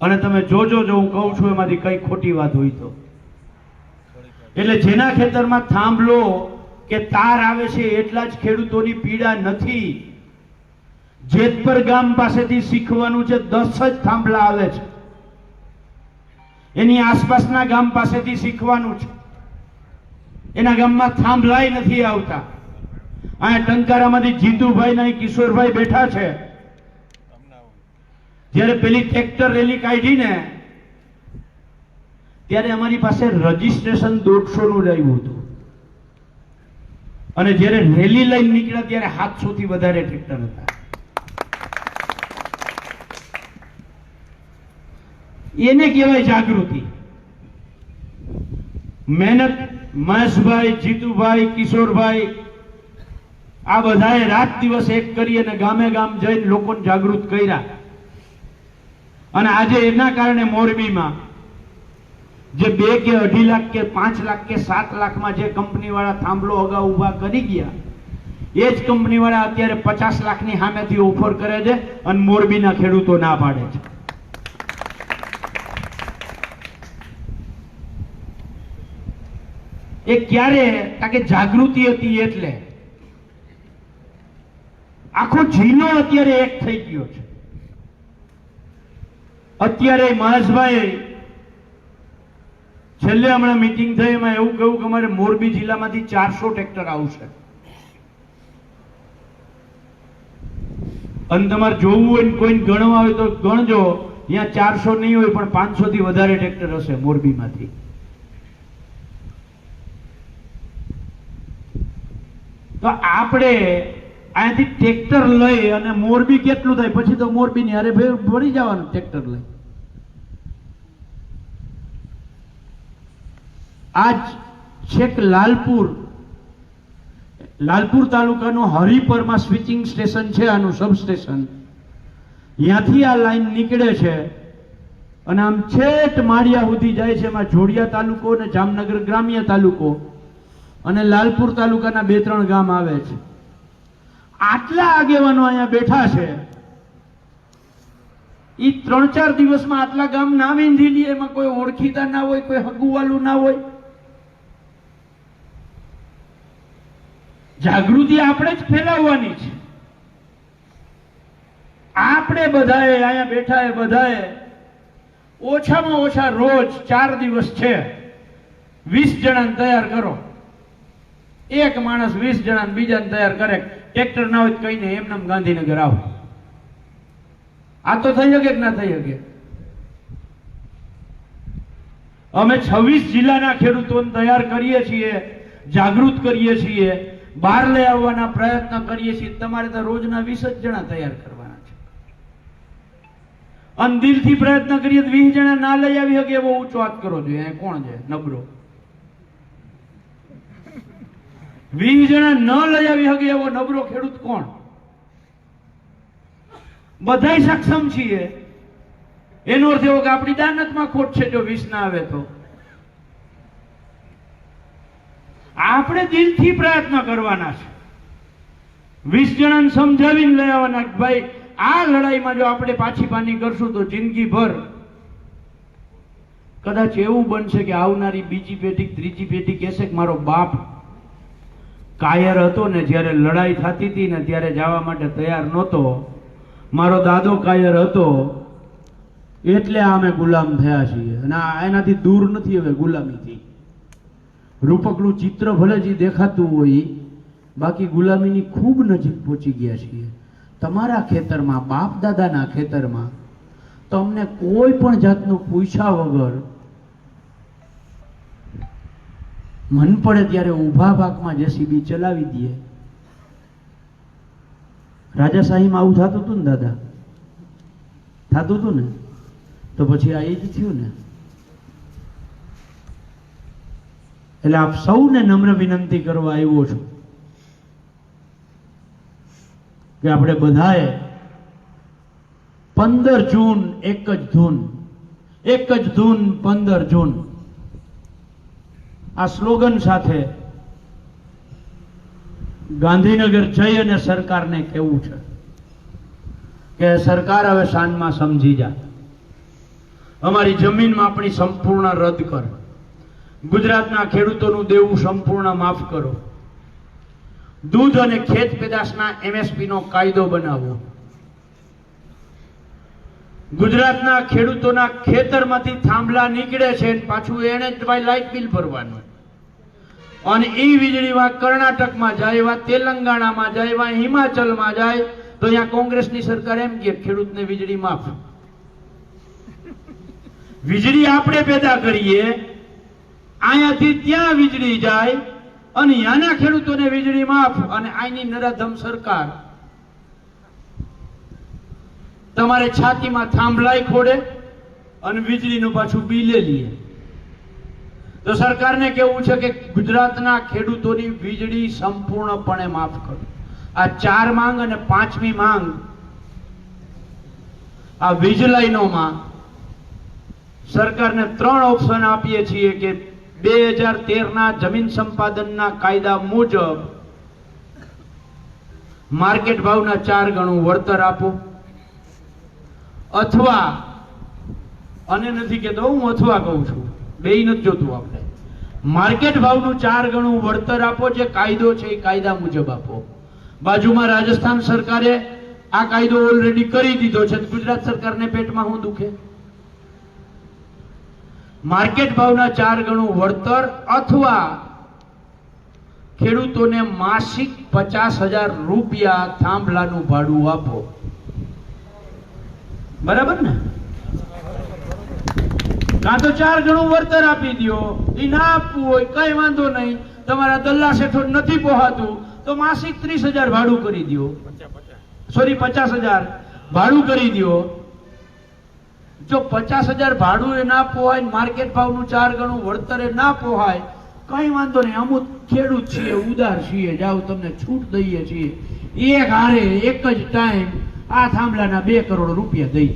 અને તમે જોજો, જો હું કહું છું એમાંથી કઈ ખોટી વાત હોય તો. એટલે જેના ખેતરમાં થાંભલો કે તાર આવે છે એટલા જ ખેડૂતોની પીડા નથી. જેતપર ગામ પાસેથી શીખવાનું છે, 10 જ થાંભલા આવે છે. એની આસપાસના ગામ પાસેથી શીખવાનું છે. એના ગામમાં થાંભલાય નથી આવતા. અહીંયા ટંકારામાંથી જીતુભાઈ ને કિશોરભાઈ બેઠા છે. જ્યારે પેલી ટ્રેક્ટર રેલી કાઢી ને ત્યારે અમારી પાસે રજીસ્ટ્રેશન 150 નું રહ્યું હતું. અને જ્યારે રેલી લઈને નીકળ્યા ત્યારે 700 થી વધારે ટ્રેક્ટર હતા. એને કહેવાય જાગૃતિ. મહેનત મહેશભાઈ, જીતુભાઈ, કિશોરભાઈ આ બધાએ રાત દિવસ એક કરી અને ગામે ગામ જઈને લોકોને જાગૃત કર્યા. અને આજે એના કારણે મોરબીમાં જે 2 કે 2.5 લાખ કે 5 લાખ કે 7 લાખમાં જે કંપની વાળા થાંભલો અગાઉ ઉભા કરી ગયા, એ જ કંપની વાળા અત્યારે 50 લાખની સામેથી ઓફર કરે છે અને મોરબીના ખેડૂતો ના પાડે છે. એ ક્યારે? કે જાગૃતિ હતી એટલે. આખો જિલ્લો અત્યારે એક થઈ ગયો છે. અત્યારે મહેશભાઈ છેલ્લે હમણાં મીટિંગ થઈ એમાં એવું કહ્યું કે અમારે મોરબી જિલ્લામાંથી 400 ટ્રેક્ટર આવશે. અને તમારે જોવું હોય ને કોઈને ગણવા હોય તો ગણજો. અહીંયા 400 નહીં હોય પણ 500 થી વધારે ટ્રેક્ટર હશે મોરબીમાંથી. તો આપણે અહીંયાથી ટ્રેક્ટર લઈ અને મોરબી કેટલું થાય પછી તો મોરબીની હારે ભરી જવાનું ટ્રેક્ટર લઈ. આજ છેક લાલપુર તાલુકાનું હરિપરમાં સ્વિચિંગ સ્ટેશન છે, આનું સબસ્ટેશન. ત્યાંથી આ લાઈન નીકળે છે અને આમ છેક માળિયા સુધી જાય છે. એમાં જોડિયા તાલુકો અને જામનગર ગ્રામ્ય તાલુકો અને લાલપુર તાલુકાના 2-3 ગામ આવે છે. આટલા આગેવાનો અહીંયા બેઠા છે ઈ 3-4 દિવસમાં આટલા ગામ ના વીંધી લે, એમાં કોઈ ઓળખીતા ના હોય, કોઈ હગુવાલું ના હોય. જાગૃતિ આપણે જ ફેલાવવાની છે. આપણે બધાએ અહીંયા બેઠા એ બધાએ ઓછામાં ઓછા રોજ 4 દિવસ છે 20 જણાને તૈયાર કરો. એક માણસ 20 જણાને બીજાને તૈયાર કરે. ટ્રેક્ટર ના હોય કઈ નહીં, એમને ગાંધીનગર આવો. આ તો થઈ શકે કે ના થઈ શકે? અમે 26 જિલ્લાના ખેડૂતોને તૈયાર કરીએ છીએ, જાગૃત કરીએ છીએ, બહાર લઈ આવવાના પ્રયત્ન કરીએ છીએ. તમારે તો રોજના 20 જ જણા તૈયાર કરવાના છે. અને દિલથી પ્રયત્ન કરીએ તો 20 જણા ના લઈ આવી શકે એવો ઊંચો હાથ કરો જોઈએ. કોણ છે નબળો? 20 જણા ન લઈ આવી શકે એવો નબળો ખેડૂત કોણ? બધાય સક્ષમ છીએ. એનો અર્થ એવો કે આપણી દાનતમાં ખોટ છે જો 20 ના આવે તો. આપણે દિલથી પ્રયત્ન કરવાના છે. 20 જણાને સમજાવીને લઈ આવવાના કે ભાઈ આ લડાઈમાં જો આપણે પાછી પાની કરશું તો જિંદગીભર કદાચ એવું બનશે કે આવનારી બીજી પેઢી, ત્રીજી પેઢી કહેશે કે મારો બાપ કાયર હતો ને, જ્યારે લડાઈ થતી હતી ને ત્યારે જવા માટે તૈયાર નહોતો, મારો દાદો કાયર હતો એટલે અમે ગુલામ થયા છીએ. અને એનાથી દૂર નથી હવે ગુલામીથી. રૂપકનું ચિત્ર ભલે જે દેખાતું હોય, બાકી ગુલામીની ખૂબ નજીક પહોંચી ગયા છીએ. તમારા ખેતરમાં, બાપ દાદાના ખેતરમાં તમને કોઈ પણ જાતનું પૂછ્યા વગર મન પડે ત્યારે ઊભા પાકમાં જેસીબી ચલાવી દઈએ. રાજાશાહીમાં આવું થતું હતું ને દાદા? થતું હતું ને? તો પછી આ એ જ થયું ને. એટલે આપ સૌને નમ્ર વિનંતી કરવા આવ્યો છું કે આપણે બધાએ 15 જૂન એક જ ધૂન, 15 જૂન આ સ્લોગન સાથે ગાંધીનગર જઈ અને સરકારને કહેવું છે કે સરકાર હવે શાનમાં સમજી જા. અમારી જમીન માપણી સંપૂર્ણ રદ કર. ગુજરાતના ખેડૂતોનું દેવું સંપૂર્ણ માફ કરો. દૂધ અને ખેત પેદાશના MSP નો કાયદો બનાવો. ગુજરાતના ખેડૂતોના ખેતરમાંથી થાંભલા નીકળે છે પાછું એને જ લાઇટ બિલ ભરવાનું. અને એ વીજળીમાં કર્ણાટકમાં જાય, એવા તેલંગાણામાં જાય, એવા હિમાચલમાં જાય તો અહીંયા કોંગ્રેસની સરકાર એમ કે ખેડૂતને વીજળી માફ. વીજળી આપણે પેદા કરીએ, અહીંયાથી ત્યાં વીજળી જાય અને ત્યાંના ખેડૂતોને વીજળી માફ. અને આની નરાધમ સરકાર તમારે છાતીમાં થાંભલાય ખોડે અને વીજળીનું પાછું બિલે લે. તો સરકારને કેવું છે કે ગુજરાતના ખેડૂતોની વીજળી સંપૂર્ણપણે માફ કરો. આ 4 માંગ અને 5મી માંગ આ વીજ લાઈનોમાં સરકારને 3 ઓપ્શન આપીએ છીએ કે 2013ના જમીન સંપાદનના કાયદા મુજબ માર્કેટ ભાવના 4 ગણું વળતર આપો, અથવા, અને નથી કહેતો હું અથવા કહું છું, બેય નથી જોતું આપણે, માર્કેટ ભાવનું 4 ગણું વળતર આપો. જે કાયદો છે એ કાયદા મુજબ આપો. બાજુમાં રાજસ્થાન સરકારે આ કાયદો ઓલરેડી કરી દીધો છે. ગુજરાત સરકારને પેટમાં શું દુખે? માર્કેટ ભાવના 4 ગણું વળતર અથવા ખેડૂતોને માસિક 50,000 રૂપિયા થાંભલાનું ભાડું આપો. બરાબર ને? કાં તો 4 ગણું વળતર આપી દો. એ ના આપવું હોય કઈ વાંધો નહીં, તમારા દલ્લા શેઠો નથી પોહાતું તો માસિક 30,000 ભાડું કરી દો. સોરી, 50,000 ભાડું કરી દો. જો 50,000 ભાડું એ ના પોહાય, માર્કેટ ભાવનું 4 ગણું વળતર એ ના પોહાય, કઈ વાંધો નહીં. અમુક ખેડૂત છીએ, ઉદાર છીએ, જાઓ તમને છૂટ દઈએ છીએ, એક હારે એક જ ટાઈમ આ થાંભલાના 2 કરોડ રૂપિયા દઈ.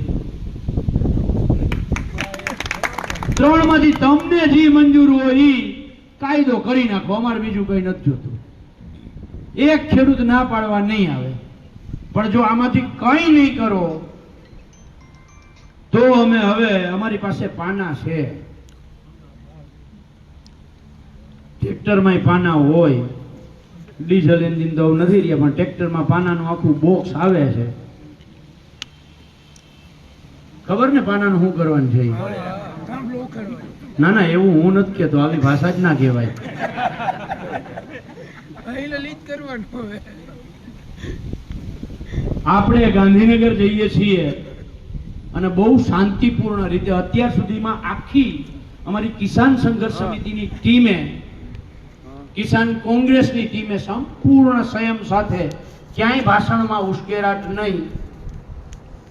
3 માંથી તમને જે મંજૂર હોય એ કાયદો કરી નાખો. અમારે બીજું કઈ નથી જોતું. એક ખેડૂત ના પાડવા નહીં આવે. પણ જો આમાંથી કઈ નહીં કરો તો અમે હવે અમારી પાસે પાના છે, ટ્રેક્ટરમાં પાના હોય, ડીઝલ એન્જિન તો નથી રહ્યા, પણ ટ્રેક્ટરમાં પાનાનું આખું બોક્સ આવે છે. ખબર ને પાનાનું શું કરવાનું છે? ના ના, એવું હું નથી કેતો, આવી ભાષા જ ના કહેવાય. આપણે ગાંધીનગર જઈએ છીએ અને બહુ શાંતિપૂર્ણ રીતે અત્યાર સુધીમાં આખી અમારી કિસાન સંઘર્ષ સમિતિની ટીમે, કિસાન કોંગ્રેસની ટીમે સંપૂર્ણ સંયમ સાથે ક્યાંય ભાષણમાં ઉશ્કેરાટ નહીં,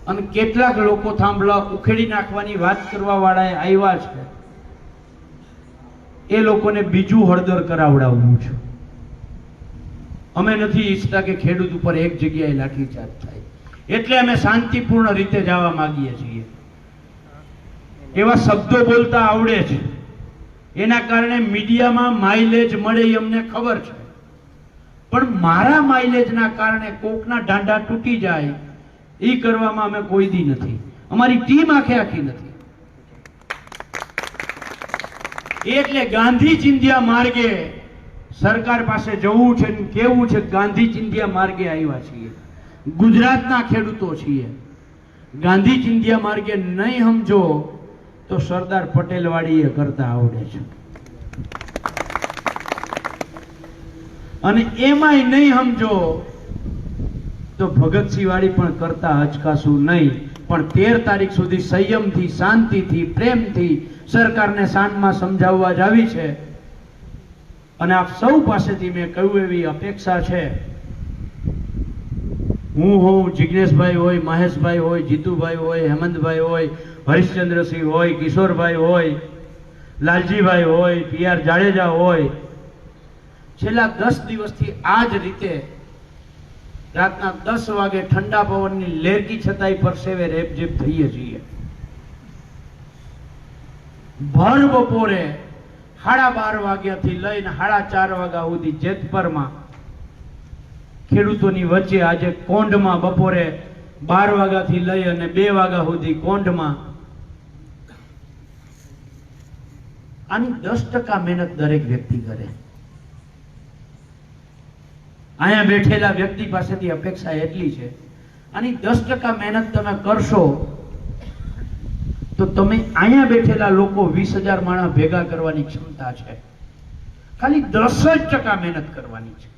અને કેટલાક લોકો થાંભલા ઉખેડી નાખવાની વાત કરવા વાળા આવ્યા છે, એ લોકોને બીજું હળદર કરાવડાવવું છે. અમે નથી ઈચ્છતા કે ખેડૂત ઉપર એક જગ્યાએ લાઠીચાર્જ થાય, એટલે અમે શાંતિપૂર્ણ રીતે જવા માંગીએ છીએ. એવા શબ્દો બોલતા આવડે છે, એના કારણે મીડિયામાં માઇલેજ મળે એ અમને ખબર છે, પણ મારા માઇલેજના કારણે કોકના ડાંડા તૂટી જાય એ કરવામાં અમે કોઈ દી નથી, અમારી ટીમ આખી નથી. એટલે ગાંધી ચિંધ્યા માર્ગે સરકાર પાસે જવું છે, કેવું છે, ગાંધી ચિંધ્યા માર્ગે આવ્યા છીએ, ગુજરાતના ખેડૂતો છીએ. ગાંધી ચિંધ્યા માર્ગે નહીં સમજો તો સરદાર પટેલ વાળી એ કરતા આવડે છે, અને એમાંય નહીં સમજો તો ભગતસિંહ વાળી પણ કરતા અચકાશું નહીં. પણ 13 તારીખ સુધી સંયમથી, શાંતિથી, પ્રેમથી સરકારને શાનમાં સમજાવવા જ આવી છે. અને આપ સૌ પાસેથી મેં કહ્યું એવી અપેક્ષા છે, હું હોઉં, જિગ્નેશભાઈ હોય, મહેશભાઈ હોય, જીતુભાઈ હોય, હેમંતભાઈ હોય, હરિશ્ચંદ્રસિંહ હોય, કિશોરભાઈ હોય, લાલજીભાઈ હોય, PR જાડેજા હોય, છેલ્લા 10 દિવસથી આ જ રીતે રાતના 10 વાગે ઠંડા પવનની લેરકી છતાંય પરસેવે રેપઝેપ થઈએ છીએ. ભર બપોરે 12:30 વાગ્યાથી લઈને 4:30 વાગ્યા સુધી જેતપરમાં ખેડૂતોની વચ્ચે, આજે કોંઢમાં બપોરે 12 વાગ્યાથી લઈ અને 2 વાગ્યા સુધી કોંઢમાં. આની 10% મહેનત દરેક વ્યક્તિ કરે. અહીંયા બેઠેલા વ્યક્તિ પાસેથી અપેક્ષા એટલી છે, આની 10% મહેનત તમે કરશો તો તમે અહીંયા બેઠેલા લોકો 20,000 માણસ ભેગા કરવાની ક્ષમતા છે. ખાલી 10% મહેનત કરવાની છે.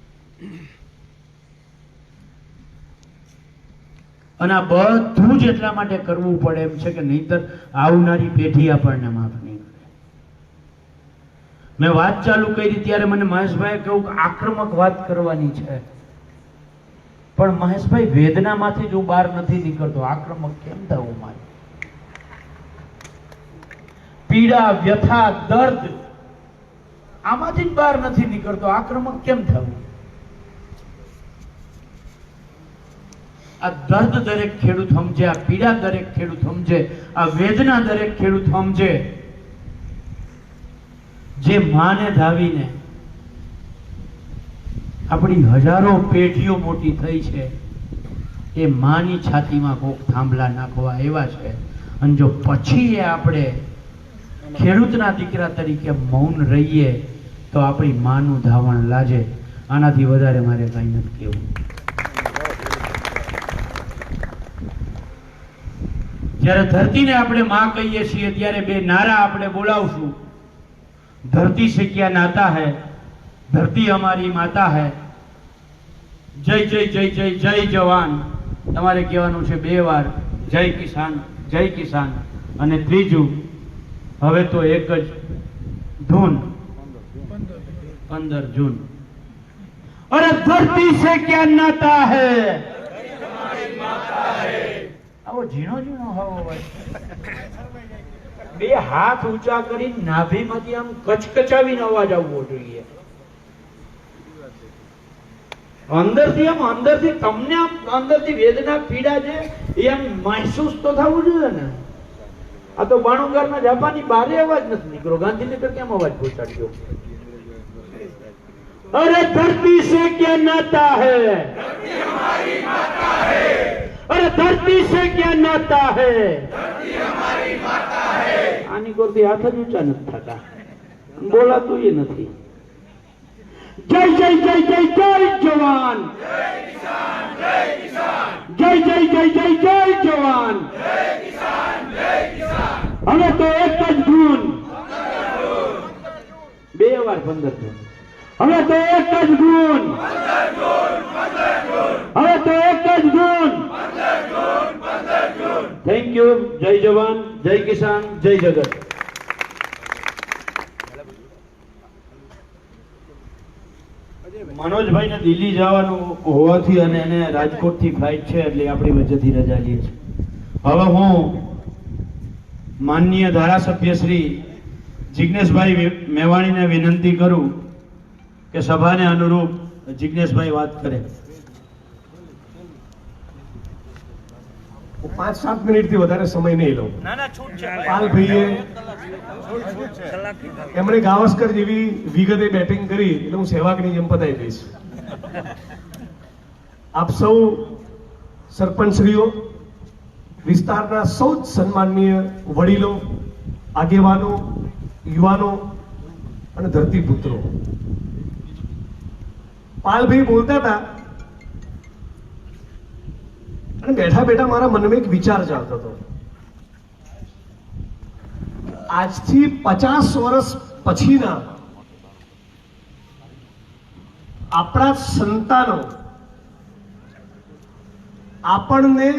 અને આ બધું જ એટલા માટે કરવું પડે એમ છે કે નહીતર આવનારી પેઢી આપણને માફ નહીં કરે. મેં વાત ચાલુ કરી ત્યારે મને મહેશભાઈએ કહ્યું કે આક્રમક વાત કરવાની છે, પણ મહેશભાઈ વેદનામાંથી જ હું બહાર નથી નીકળતો, આક્રમક કેમ થવું મારે? પીડા, વ્યથા, દર્દ આમાંથી જ બહાર નથી નીકળતો, આક્રમક કેમ થવું? આ દર્દ દરેક ખેડૂત સમજે, આ પીડા દરેક ખેડૂત સમજે, આ વેદના દરેક ખેડૂત સમજે. જે માને ધાવીને આપણી હજારો પેઢીઓ મોટી થઈ છે, એ માની છાતીમાં કોક થાંભલા નાખવા એવા છે. અને જો પછી એ આપણે ખેડૂતના દીકરા તરીકે મૌન રહીએ તો આપણી માનું ધાવણ લાજે. આનાથી વધારે મારે કઈ નથી કહેવું. જ્યારે ધરતીને આપણે માં કહીએ છીએ ત્યારે 2 નારા આપણે બોલાવશું. ધરતી સે ક્યા નાતા હૈ, ધરતી હમારી માતા હૈ, જય જય જય જય જય જવાન. તમારે કહેવાનું છે 2 વાર, જય કિસાન, જય કિસાન. અને ત્રીજું, હવે તો એક જ ધૂન, 15 જૂન. અરે ધરતી સે ક્યા નાતા હૈ, આવો ઝીણો ઝીણો હવો હોય. 2 હાથ ઊંચા કરી નાભીમાંથી આમ કચકચાવીને અવાજ આવવો જોઈએ. અંદરથી આમ, અંદરથી તમને આમ અંદરથી વેદના, પીડા છે એ આમ મહેસૂસ તો થવું જોઈએ ને. આ તો બાણુંગારના જાપાની બારે અવાજ નથી નીકળ્યો, ગાંધીનગર કેમ અવાજ પહોંચાડ્યો? અરે ધરતી સે ક્યા નાતા હૈ, अरे धरती से क्या नाता है, આની કોરથી હાથ જ ઊંચા નથી થતા, બોલાતું એ નથી. જય જય જય જય જય જવાન, જય જય જય જય જય જવાન. હવે તો એક જ ધૂન, 2 વાર 15 ધૂન. હવે તો એક જ ધૂન, હવે તો એક જ ધૂન. Thank you. જય જવાન, જય કિસાન, જય જગત. મનોજભાઈને દિલ્હી જવાનું હોવાથી અને એને રાજકોટથી ફ્લાઇટ છે એટલે આપણી વચ્ચેથી રજા લે છે. હવે હું માનનીય ધારાસભ્ય શ્રી જિજ્ઞેશભાઈ મેવાણીને વિનંતી કરું કે સભાને અનુરૂપ જિજ્ઞેશભાઈ વાત કરે. હું 5-7 મિનિટથી વધારે સમય નહીં લઉં. પાલભાઈએ એમણે ગાવસ્કર જેવી વિગતે બેટિંગ કરી એટલે હું સહેવાગની જેમ પતાવી દઈશ. આપ સૌ સરપંચશ્રીઓ, વિસ્તારના સૌ જ સન્માનનીય વડીલો, આગેવાનો, યુવાનો અને ધરતીપુત્રો, પાલભાઈ બોલતા હતા અને બેઠા બેઠા મારા મનમાં એક વિચાર ચાલતો હતો. આજથી 50 વર્ષ પછીના આપણા સંતાનો આપણને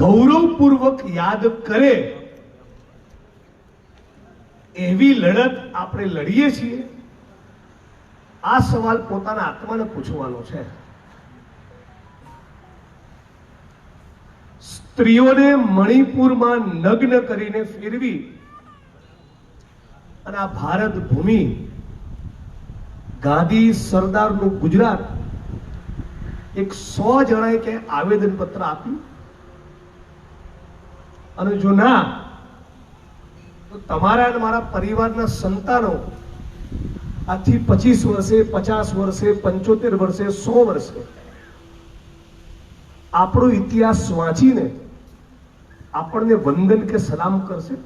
ગૌરવપૂર્વક યાદ કરે એવી લડત આપણે લડીએ છીએ. આ સવાલ પોતાના આત્માને પૂછવાનો છે. સ્ત્રીઓને મણિપુરમાં નગ્ન કરીને ફેરવી અને આ ભારત ભૂમિ, ગાંધી સરદારનું ગુજરાત, એક 100 જણાએ કે આવેદન પત્ર આપ્યું અને જો ના તો તમારા અને મારા પરિવારના સંતાનો આજથી 25 વર્ષે, 50 વર્ષે, 75 વર્ષે, 100 વર્ષે આપણો ઇતિહાસ વાંચીને આપણને વંદન કે સલામ કરશે.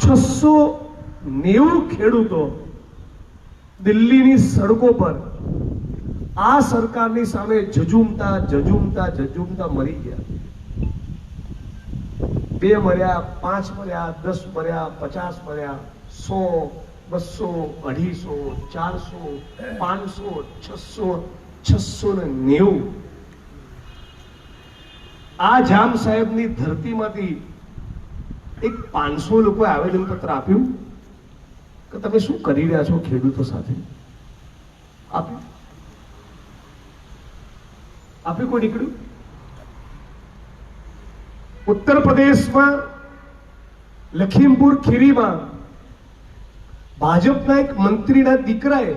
690 ખેડૂતો દિલ્હીની સડકો પર આ સરકારની સામે જજુમતા મરી ગયા. 2 મર્યા, 5 મર્યા, 10 મર્યા, 50 મર્યા, 100, 200, 250, 400, 500, 600, 690. આ જામ સાહેબની ધરતીમાંથી એક 500 લોકોએ આવેદન પત્ર આપ્યું કે તમે શું કરી રહ્યા છો ખેડૂતો સાથે. આપ્યું કોઈ નીકળ્યું? ઉત્તર પ્રદેશમાં લખીમપુર ખીરીમાં ભાજપના એક મંત્રીના દીકરાએ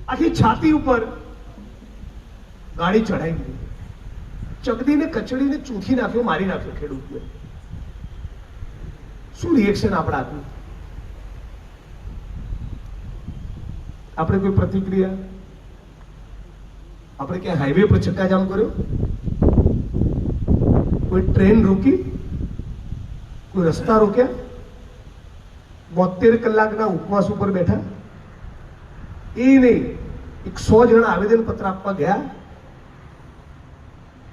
આખી છાતી ઉપર ગાડી ચઢાવી દીધી, ચગદીને કચડીને ચૂંથી નાખ્યો, મારી નાખ્યો ખેડૂતને. શું રિએક્શન આપણે આપ્યું? આપણે કોઈ પ્રતિક્રિયા? આપણે ક્યાં હાઈવે પર ચક્કાજામ કર્યો? કોઈ ટ્રેન રોકી? કોઈ રસ્તા રોક્યા? 72 કલાકના ઉપવાસ ઉપર બેઠા? એ નહીં, 100 જણા આવેદન પત્ર આપવા ગયા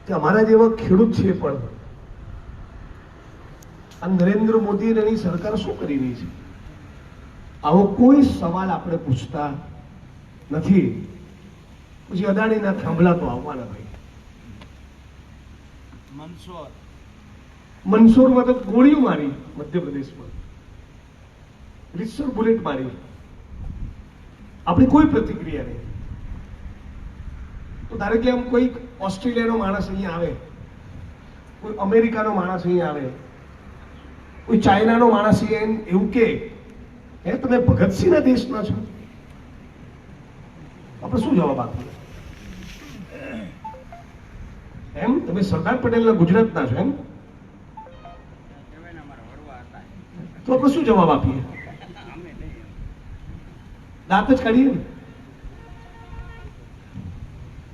કે અમારા જેવા ખેડૂત છે પણ આ નરેન્દ્ર મોદી અને એની સરકાર શું કરી રહી છે? આવો કોઈ સવાલ આપણે પૂછતા નથી. પછી અદાણીના થાંભલા તો આવવાના ભાઈ. મંદસોરમાં તો ગોળીઓ મારી, મધ્યપ્રદેશમાં રીતસર બુલેટ મારી, આપણી કોઈ પ્રતિક્રિયા નહીં. તો ધારો કે આમ કોઈ ઓસ્ટ્રેલિયાનો માણસ અહીંયા આવે, કોઈ અમેરિકાનો માણસ અહીંયા આવે, કોઈ ચાઇનાનો માણસ અહીંયા એવું કે હે તમે ભગતસિંહના દેશના છો, આપણે શું જવાબ આપીએ? એમ તમે સરદાર પટેલના ગુજરાતના છો એમ, તો આપણે શું જવાબ આપીએ? દાંત જ કાઢીએ ને.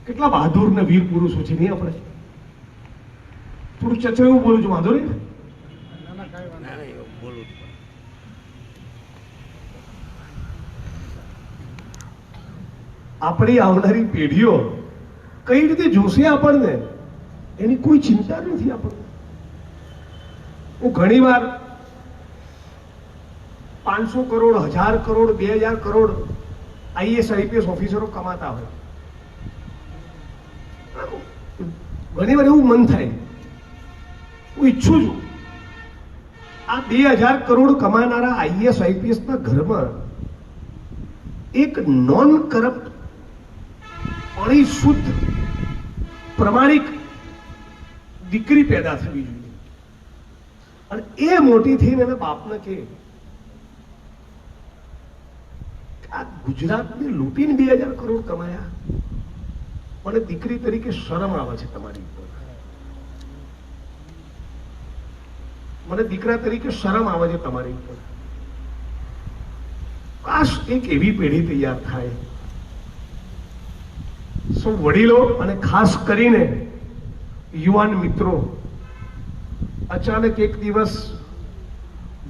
કેટલા બહાદુર ને વીર પુરુષો છે નહીં આપણે? થોડું ચચરેવું બોલું છું, વાંધો નહીં. આપણી આવનારી પેઢીઓ કઈ રીતે જોશે આપણને, એની કોઈ ચિંતા નથી આપણને. હું ઘણીવાર 500 કરોડ, 1000 કરોડ, 2000 કરોડ IAS IPS ઓફિસરો કમાતા હોય, ઘણીવાર એવું મન થાય, હું ઈચ્છું છું આ 2000 કરોડ કમાનારા IAS IPS ના ઘરમાં એક નોન કરપ્ટ, શુદ્ધ, પ્રમાણિક દીકરી પેદા થવી જોઈએ. અને એ મોટી થઈને એના બાપને કે આ ગુજરાતને લૂંટીને 2000 કરોડ કમાયા, મને દીકરી તરીકે શરમ આવે છે તમારી ઉપર, મને દીકરા તરીકે શરમ આવે છે તમારી ઉપર. કાશ એક એવી પેઢી તૈયાર થાય. સૌ વડીલો અને ખાસ કરીને યુવાન મિત્રો, અચાનક એક દિવસ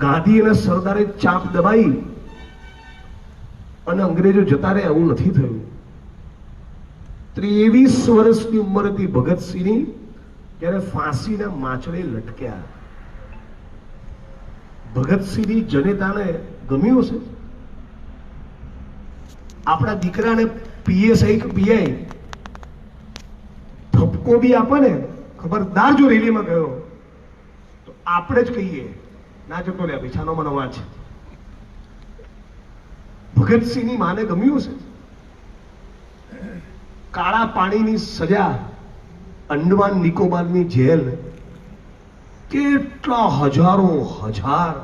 ગાંધી અને સરદારે ચાપ દબાઈ અને અંગ્રેજો જતા રહે, આવું નથી થયું. 23 વર્ષની ઉંમર હતી ભગતસિંહની, ત્યારે ફાંસીના માચડે લટક્યા. ભગતસિંહની જનતાને ગમ્યું હશે? આપણા દીકરાને PSI કે PI ઠપકો બી આપે ને, ખબરદાર જો રેલીમાં ગયો તો આપણે જ કહીએ ના જતો લે ભાઈ, છાનો મને વાત છે. ભગતસિંહની માને ગમ્યું હશે? કાળા પાણીની સજા, અંડમાન નિકોબારની જેલ, કેટલા હજારો હજાર,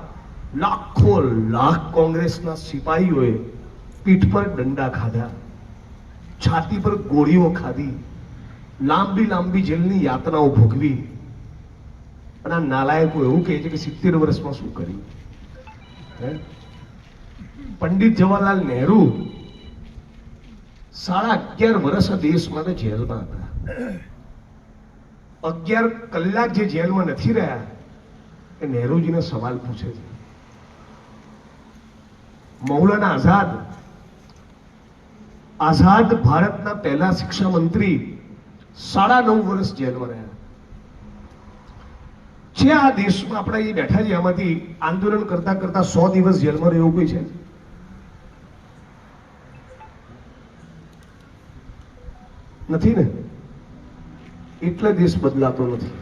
લાખો લાખ કોંગ્રેસના સિપાહીઓએ પીઠ પર દંડા ખાધા, છાતી પર ગોળીઓ ખાધી, લાંબી લાંબી જેલની યાતનાઓ ભોગવી. અને આ નાલાયકો એવું કહે છે કે 70 વર્ષમાં શું કર્યું? પંડિત જવાહરલાલ નહેરુ 11.5 વર્ષ આ દેશ માટે જેલમાં હતા. 11 કલાક જે જેલમાં નથી રહ્યા એ નહેરુજીને સવાલ પૂછે છે. મૌલાના આઝાદ ભારતના પહેલા શિક્ષા મંત્રી 9.5 વર્ષ જેલમાં રહ્યા છે. આ દેશમાં આપણે અહીં બેઠા છીએ, આમાંથી આંદોલન કરતા કરતા 100 દિવસ જેલમાં રહેવું કોઈ છે? નથી ને? એટલે દેશ બદલાતો નથી.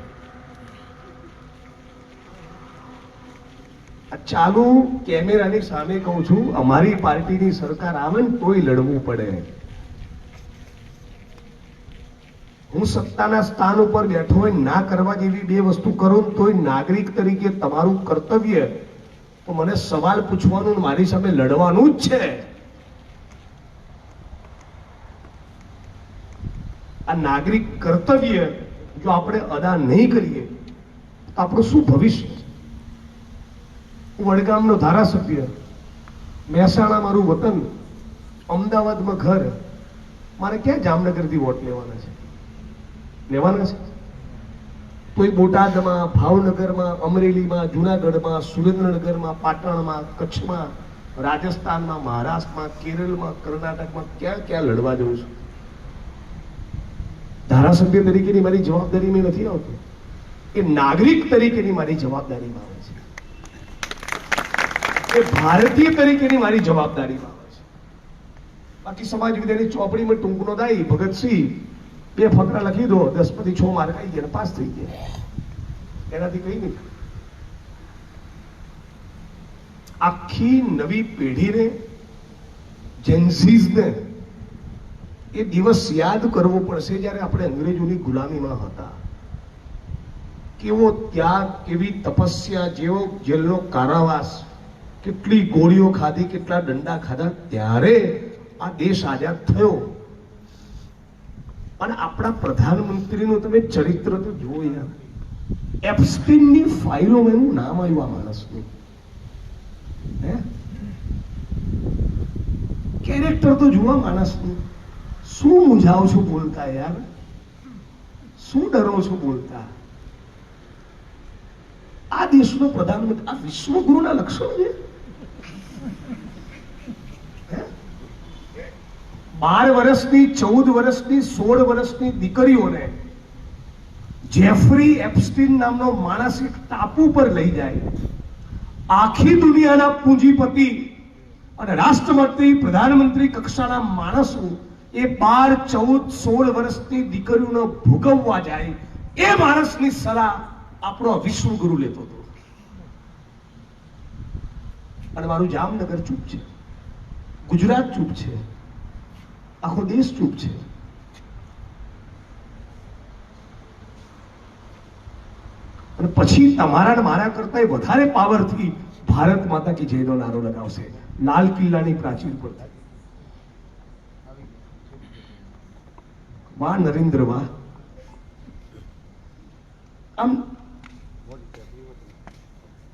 આ ચાલુ કેમેરાની સામે કહું છું, અમારી પાર્ટીની સરકાર આવે ને તોય લડવું પડે. હું સત્તાના સ્થાન ઉપર બેઠો હોય, ના કરવા જેવી બે વસ્તુ કરું તોય નાગરિક તરીકે તમારું કર્તવ્ય તો મને સવાલ પૂછવાનું, મારી સામે લડવાનું જ છે. આ નાગરિક કર્તવ્ય જો આપણે અદા નહીં કરીએ તો આપણું શું ભવિષ્ય? હું વડગામનો ધારાસભ્ય, મહેસાણા મારું વતન, અમદાવાદમાં ઘર, મારે ક્યાં જામનગરથી વોટ લેવાના છે? તોય બોટાદમાં, ભાવનગરમાં, અમરેલીમાં, જુનાગઢમાં, સુરેન્દ્રનગરમાં, પાટણમાં, કચ્છમાં, રાજસ્થાનમાં, મહારાષ્ટ્રમાં, કેરળમાં, કર્ણાટકમાં ક્યાં ક્યાં લડવા જઉં છું. ધારાસભ્ય તરીકેની મારી જવાબદારીમાં નથી આવતું, એ નાગરિક તરીકેની મારી જવાબદારીમાં આવે છે, એ ભારતીય તરીકેની મારી જવાબદારીમાં આવે છે. બાકી સમાજ વિદ્યાની ચોપડીમાં ટૂંકનો દાઈ ભગતસિંહ 2 ફકરા લખી દો, 10 માંથી 6 માર્ક આવી ગયા, પાસ થઈ ગયા, એનાથી કઈ નહીં. આખી નવી પેઢીને, જેન્સીઝને એ દિવસ યાદ કરવો પડશે જ્યારે આપણે અંગ્રેજોની ગુલામીમાં હતા. કેવો ત્યાગ, કેવી તપસ્યા, જેવો જેલનો કારાવાસ, કેટલી ગોળીઓ ખાધી, કેટલા દંડા ખાધા, ત્યારે આ દેશ આઝાદ થયો. અને આપણા પ્રધાનમંત્રીનું તમે ચરિત્ર તો જુઓ યાર, એપ્સ્ટીનની ફાઇલોમાં એનું નામ આવ્યું આ માણસનું. કેરેક્ટર તો જુઓ માણસનું. શું મૂંઝાવ છો બોલતા યાર? શું ડરો છો બોલતા? આ દેશનો પ્રધાનમંત્રી આ વિશ્વગુરુના લક્ષણો છે. 12 વર્ષની, 14 વર્ષની, 16 વર્ષની દીકરીઓને જેફરી એપ્સ્ટીન નામનો માણસ એક ટાપુ પર લઈ જાય. આખી દુનિયાના પૂંજીપતિ અને રાષ્ટ્રપતિ, પ્રધાનમંત્રી કક્ષાના માણસો એ 12, 14, 16 વર્ષની દીકરીઓને ભોગવવા જાય. એ માણસની સલાહ આપણો વિશ્વગુરુ લેતો હતો. અને મારું જામનગર ચૂપ છે, ગુજરાત ચૂપ છે, આખો દેશ ચૂપ છે. અને પછી તમારા મારા કરતા વધારે પાવરથી ભારત માતા કી જયનો નારો લગાવશે લાલ કિલ્લાની પ્રાચીર પર. વાહ નરેન્દ્ર વાહ. આમ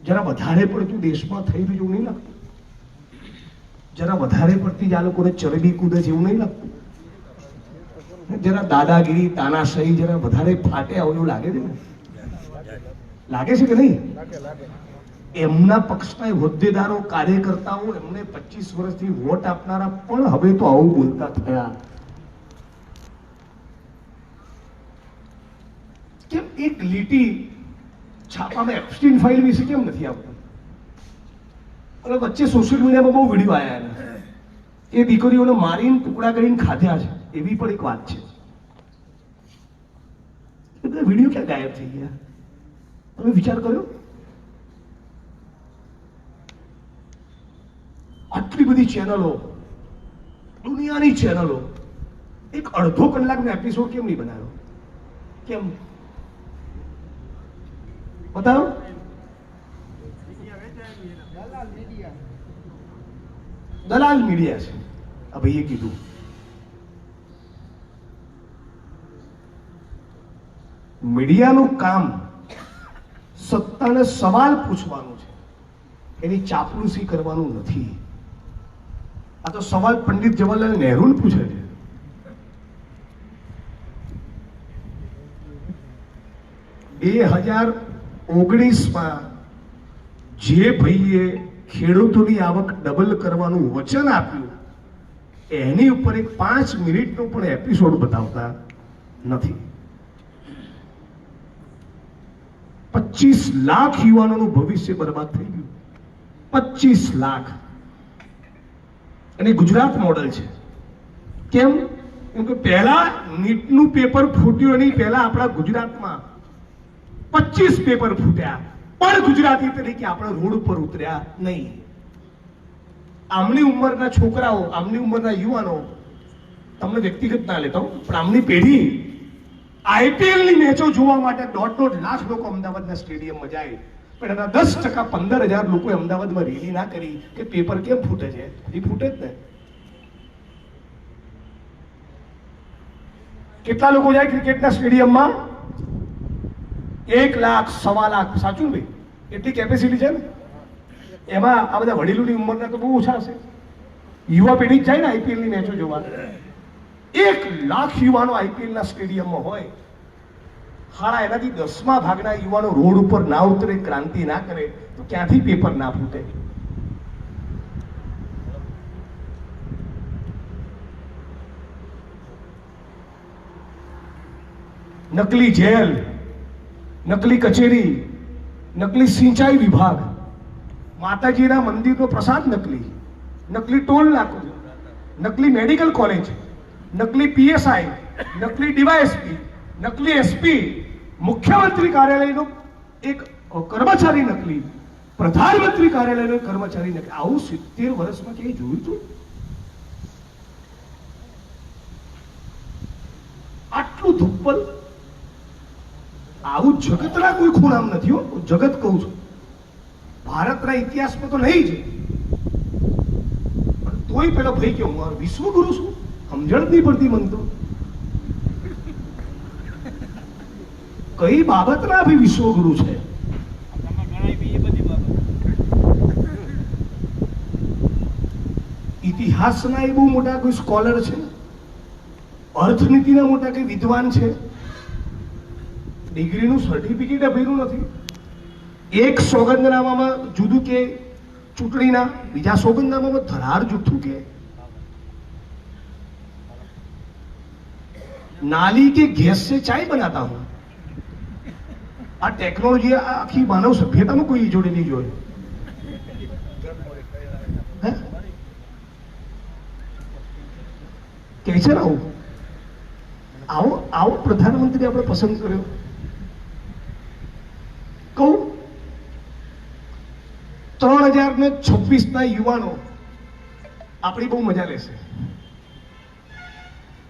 જરા વધારે પડતું દેશમાં થઈ રહ્યું એવું નહીં લાગતું? જરા વધારે પડતી જ આ લોકોને ચરબી કૂદે છે એવું નહીં લાગતું? જરા દાદાગીરી, તાનાશાહી જરા વધારે ફાટે આવું એવું લાગે છે ને? લાગે છે કે નહીં? એમના પક્ષના હોદ્દેદારો, કાર્યકર્તાઓ, એમને 25 વર્ષથી વોટ આપનારા પણ હવે તો આવું બોલતા થયા. કેમ એક લીટી છાપામાં એપ્સ્ટીન ફાઇલ વિશે કેમ નથી આવતું? અને વચ્ચે સોશિયલ મીડિયામાં બહુ વિડીયો આવ્યા એના. એ દીકરીઓને મારીને ટુકડા કરીને ખાધ્યા છે એવી પણ એક વાત છે. એ બધા વિડીયો ક્યાં ગાયબ થઈ ગયા? તમે વિચાર કર્યો? આટલી બધી ચેનલો, દુનિયાની ચેનલો, એક અડધો કલાકનો એપિસોડ કેમ નહીં બનાવ્યો? કેમ બતાવો? દલાલ મીડિયા છે આ ભાઈએ કીધું. મીડિયાનું કામ સત્તાને સવાલ પૂછવાનું છે, એની ચાપલુસી કરવાનું નથી. આ તો સવાલ પંડિત જવાહરલાલ નહેરુને પૂછે છે. એ 2019માં જે ભાઈએ ખેડૂતોની આવક ડબલ કરવાનું વચન આપ્યું એની ઉપર એક 5 મિનિટનો પણ એપિસોડ બતાવતા નથી. 25 લાખ યુવાનોનું ભવિષ્ય બરબાદ થઈ ગયું. 25 લાખ. અને ગુજરાત મોડલ છે. કેમ? કેમ કે પહેલા નીટનું પેપર ફૂટ્યું એની પહેલા આપણા ગુજરાતમાં 25 પેપર ફૂટ્યા, પણ ગુજરાતી તરીકે આપણે રોડ ઉપર ઉતર્યા નહીં. આમની ઉંમરના છોકરાઓ, આમની ઉંમરના યુવાનો, તમને વ્યક્તિગત ના લેતા પણ આમની પેઢી IPL ની મેચો જોવા માટે 1.5 લાખ લોકો અમદાવાદના સ્ટેડિયમમાં જાય, પણ એના 10%, 15,000 લોકોએ અમદાવાદમાં રેલી ના કરી કે પેપર કેમ ફૂટે છે. એ ફૂટે જ ને. કેટલા લોકો જાય ક્રિકેટના સ્ટેડિયમમાં? 1 લાખ, 1.25 લાખ. સાચું ભાઈ? એટલી કેપેસિટી છે ને. એમાં આ બધા વડીલોની ઉંમરના તો બહુ ઓછા હશે. યુવા પેઢી જ જાય ને IPL ની મેચો જોવા. 1 લાખ યુવાનો IPL ના સ્ટેડિયમમાં હોય. હારા એનાથી 10મા ભાગના યુવાનો રોડ ઉપર ના ઉતરે, ક્રાંતિ ના કરે, તો ક્યાંથી પેપર ના ફૂટે? નકલી જેલ, નકલી કચેરી, નકલી સિંચાઈ વિભાગ, માતાજીના મંદિરનો પ્રસાદ નકલી, નકલી ટોલ નાકો, નકલી મેડિકલ કોલેજ, નકલી PSI, નકલી DYSP, નકલી SP, મુખ્યમંત્રી કાર્યાલયનો એક કર્મચારી નકલી, પ્રધાનમંત્રી કાર્યાલયનો કર્મચારી નકલી. આવું 70 વર્ષમાં ક્યાંય જોયું હતું? આટલું ધુપ્પલ. આવું જગતના કોઈ ખૂણામાં નથી હો. જગત કહું છું, ભારતના ઇતિહાસમાં તો નહીં છે, પણ તોય પેલો ભાઈ કે હું વિશ્વગુરુ છું, સમજણ નહીં પડતી મન તો. કઈ બાબતના ભી વિશ્વગુરુ છે? ઇતિહાસના એ બહુ મોટા કોઈ સ્કોલર છે, અર્થનીતિના મોટા કઈ વિદ્વાન છે? ડિગ્રીનું સર્ટિફિકેટ ભર્યું નથી. એક સોગંદનામામાં જુદું કે ચૂંટણીના, બીજા સોગંદનામામાં ધરાર જુઠ્ઠું કે. नाली के गैस से चाय बनाता हूं. આ ટેકનોલોજી આખી માનવ સભ્યતામાં કોઈ જોડે નહીં જોઈ. કે છે ને આવો આવો પ્રધાનમંત્રી આપણે પસંદ કર્યો. કહું 3026 ના યુવાનો આપણી બહુ મજા લેશે,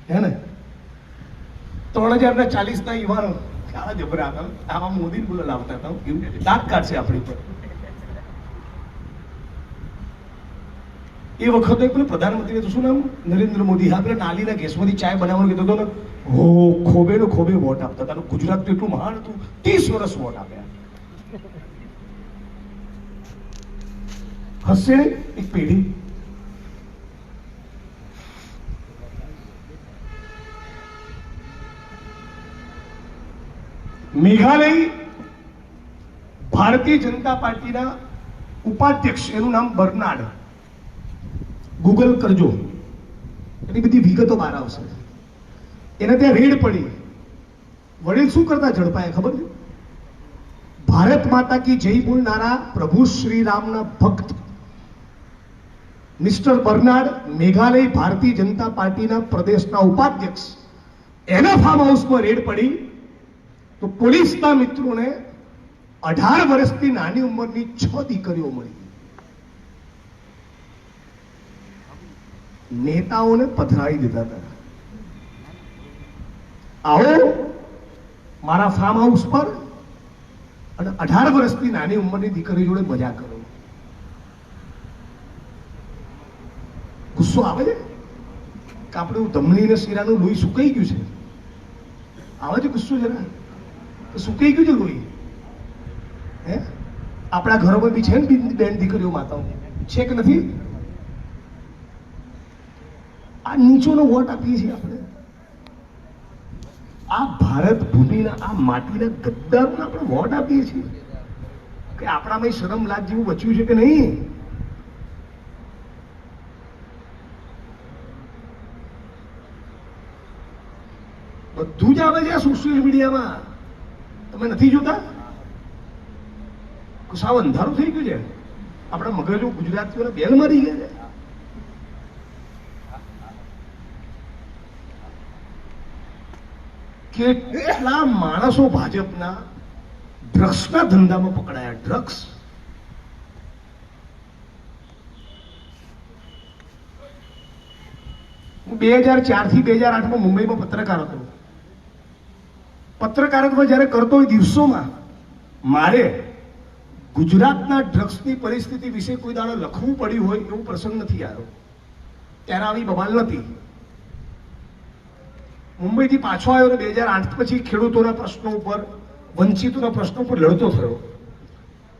હે ને? 3040 ના યુવાનો આવા જબરા હતા, આવા મોદી બોલો લાવતા હતા, એવું દાંત કાઢશે આપણી પર. એ વખતે પેલું પ્રધાનમંત્રી શું નામ, નરેન્દ્ર મોદી, હા પેલા નાલીના ગેસમાંથી ચાય બનાવવાનું કીધું હતો ને, હો ખોબે નો ખોબે વોટ આપતા હતા. ગુજરાત તો એટલું મહાન હતું, 30 વર્ષ વોટ આપ્યા. હશે એક પેઢી. મેઘાલય ભારતીય જનતા પાર્ટીના ઉપાધ્યક્ષ, એનું નામ બર્નાર્ડ. ગૂગલ કરજો, એની બધી વિગતો બહાર આવશે. એને ત્યાં રેડ પડી. વડીલ શું કરતા ઝડપાયા ખબર છે? ભારત માતા કી જય બોલનારા પ્રભુ શ્રી રામના ભક્ત મિસ્ટર બર્નાર્ડ, મેઘાલય ભારતીય જનતા પાર્ટીના પ્રદેશના ઉપાધ્યક્ષ, એના ફાર્મ હાઉસમાં રેડ પડી તો પોલીસના મિત્રોને 18 વર્ષથી નાની ઉંમરની 6 દીકરીઓ મળી. નેતાઓને પધરાવી દીધા હતા. આવો મારા ફાર્મ હાઉસ પર અને 18 વર્ષથી નાની ઉંમરની દીકરી જોડે મજા કરો. ગુસ્સો આવે છે કે આપણે ધમની ને શીરાનું લોહી સુકાઈ ગયું છે. આવે છે ગુસ્સો જરા? સુકાઈ ગયું છે લોહી. હે, આપણા ઘરોમાં બી છે ને બેન દીકરીઓ, માતાઓ છે કે નથી? આ નીચોનો વોટ આપીએ છીએ આપણે. આ ભારત ભૂમિના, આ માટીના ગદ્દારોને આપણે વોટ આપીએ છીએ કે આપણામાં શરમ લાજ જેવું બચ્યું છે કે નહીં? બધું જ આવે છે આ સોશિયલ મીડિયામાં. તમે નથી જોતા? સાવ અંધારું થઈ ગયું છે. આપણા મગજો ગુજરાતીઓને બેલ મારી ગયા છે. કેટલા માણસો ભાજપના ડ્રગ્સના ધંધામાં પકડાયા. ડ્રગ્સ. હું 2004 થી 2008 મુંબઈમાં પત્રકાર હતો. પત્રકારત્વ જયારે કરતો એ દિવસોમાં મારે ગુજરાતના ડ્રગ્સની પરિસ્થિતિ વિશે કોઈ દાડો લખવું પડ્યું હોય એવો પ્રસંગ નથી આવ્યો. ત્યારે આવી બબાલ નથી. મુંબઈથી પાછો આવ્યો ને 2008 પછી ખેડૂતોના પ્રશ્નો ઉપર, વંચિતોના પ્રશ્નો ઉપર લડતો થયો.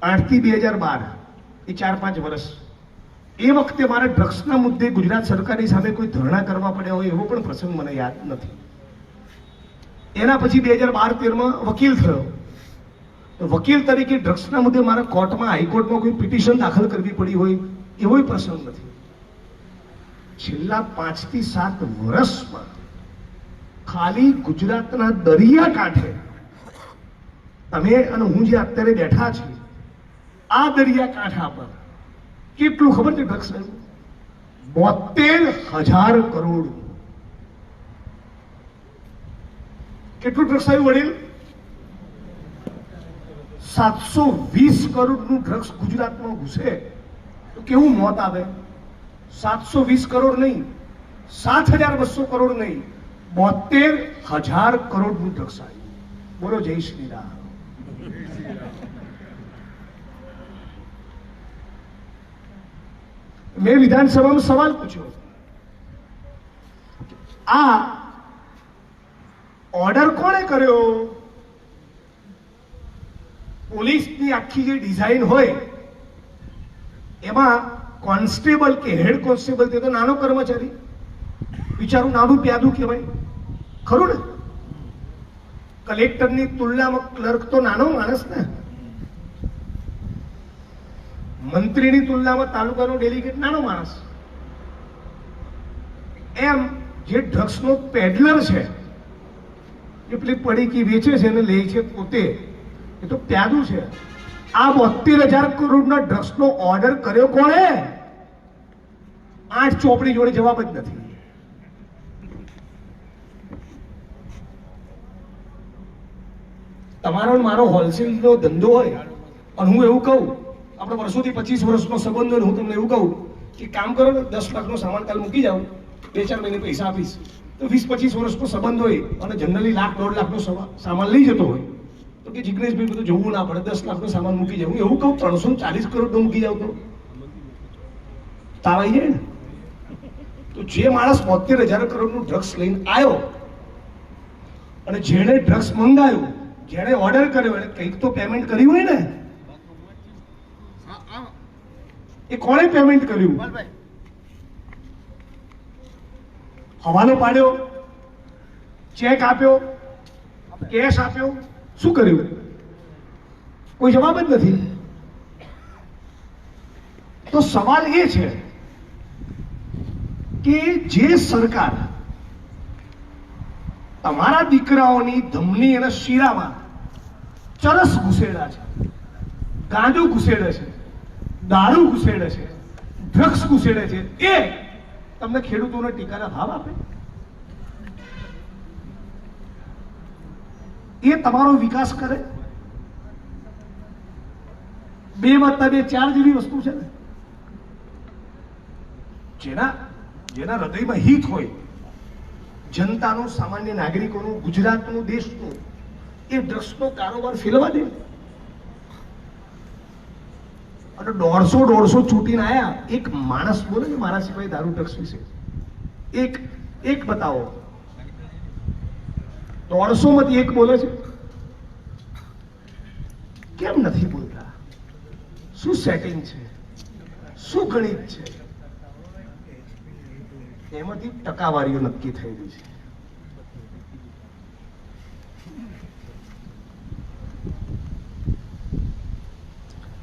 8 થી 2012 એ 4-5 વર્ષ. એ વખતે મારે ડ્રગ્સના મુદ્દે ગુજરાત સરકારની સામે કોઈ ધરણા કરવા પડ્યા હોય એવો પણ પ્રસંગ મને યાદ નથી. એના પછી 2012-13માં વકીલ થયો. વકીલ તરીકે ડ્રગ્સના મુદ્દે મારા કોર્ટમાં, હાઈકોર્ટમાં કોઈ પિટિશન દાખલ કરવી પડી હોય એવો પ્રસંગ નથી. છેલ્લા 5 થી 7 વર્ષમાં ખાલી ગુજરાતના દરિયાકાંઠે તમે અને હું જે અત્યારે બેઠા છીએ, આ દરિયાકાંઠા પર કેટલું ખબર છે ડ્રગ્સ? 72,000 કરોડ. કેટલું ડ્રગ્સ આવ્યું વડીલ? 720 કરોડનું ડ્રગ્સ ગુજરાતમાં ઘૂસે તો કેવું મોત આવે? 720 કરોડ નહીં, 7,200 કરોડ નહીં, 72,000 કરોડનું ડ્રગ્સ આવ્યું. બોલો જય શ્રી રામ. મેં વિધાનસભામાં સવાલ પૂછ્યો, આ ઓર્ડર કોણે કર્યો? પોલીસની આખી જે ડિઝાઇન હોય એમાં કોન્સ્ટેબલ કે હેડ કોન્સ્ટેબલ તે તો નાનો કર્મચારી, બિચારું નાનું પ્યાદું કહેવાય. ખરું ને? કલેક્ટરની તુલનામાં ક્લર્ક તો નાનો માણસ ને, મંત્રીની તુલનામાં તાલુકાનો ડેલિગેટ નાનો માણસ. એમ જે ડ્રગ્સનો પેડલર છે, જે પેલી પડીકી વેચે છે અને લે છે પોતે, એ તો પ્યાદું છે. આ 72,000 કરોડના ડ્રગ્સનો ઓર્ડર કર્યો કોણે? 8 ચોપડી જોડે જવાબ જ નથી. તમારો ને મારો હોલસેલનો ધંધો હોય અને હું એવું કહું, આપણે વર્ષોથી 25 વર્ષનો સંબંધ હોય, હું તમને એવું કહું કે કામ કરો ને 10 લાખનો સામાન કાલ મૂકી જાઓ, 2-4 મહિને પૈસા આપીશ, તો 20-25 વર્ષનો સંબંધ હોય અને જનરલી 1-1.5 લાખનો સામાન લઈ જતો હોય તો કે જિગ્નેશભાઈ બધું જોવું ના પડે, 10 લાખનો સામાન મૂકી જાવ. હું એવું કહું 340 કરોડનો મૂકી જાવ તો તાવ આવી જાય ને. તો જે માણસ 72,000 કરોડનું ડ્રગ્સ લઈને આવ્યો અને જેણે ડ્રગ્સ મંગાવ્યું, જેણે ઓર્ડર કર્યો, એને કંઈક તો પેમેન્ટ કર્યું હોય ને. એ કોણે પેમેન્ટ કર્યું? હવાલો પાડ્યો, ચેક આપ્યો, કેશ આપ્યો, શું કર્યું? કોઈ જવાબ જ નથી. તો સવાલ એ છે કે જે સરકાર તમારા દીકરાઓની ધમની અને શીરામાં ચરસ ઘુસેડા છે, ગાંજો ઘુસેડે છે, દારૂ ઘુસેડે છે, ડ્રગ્સ ઘુસેડે છે, એ તમને ખેડૂતોને ટીકાના ભાવ આપે? એ તમારો વિકાસ કરે? 2+2 4 જેવી વસ્તુ છે ને. જેના હૃદયમાં હિત હોય, જનતાનું, સામાન્ય નાગરિકોનું, ગુજરાતનું, દેશનું, એ ડ્રગ્સનો કારોબાર ફેલવા દે. અને 150 ચૂંટીને આયા, એક માણસ બોલે ને મારા સિવાય દારૂ ડ્રગ્સ વિશે? એક બતાવો. 150 માંથી એક બોલે છે? કેમ નથી બોલતા? શું સેટિંગ છે? શું ગણિત છે? એમાંથી ટકાવારીઓ નક્કી થયેલી છે.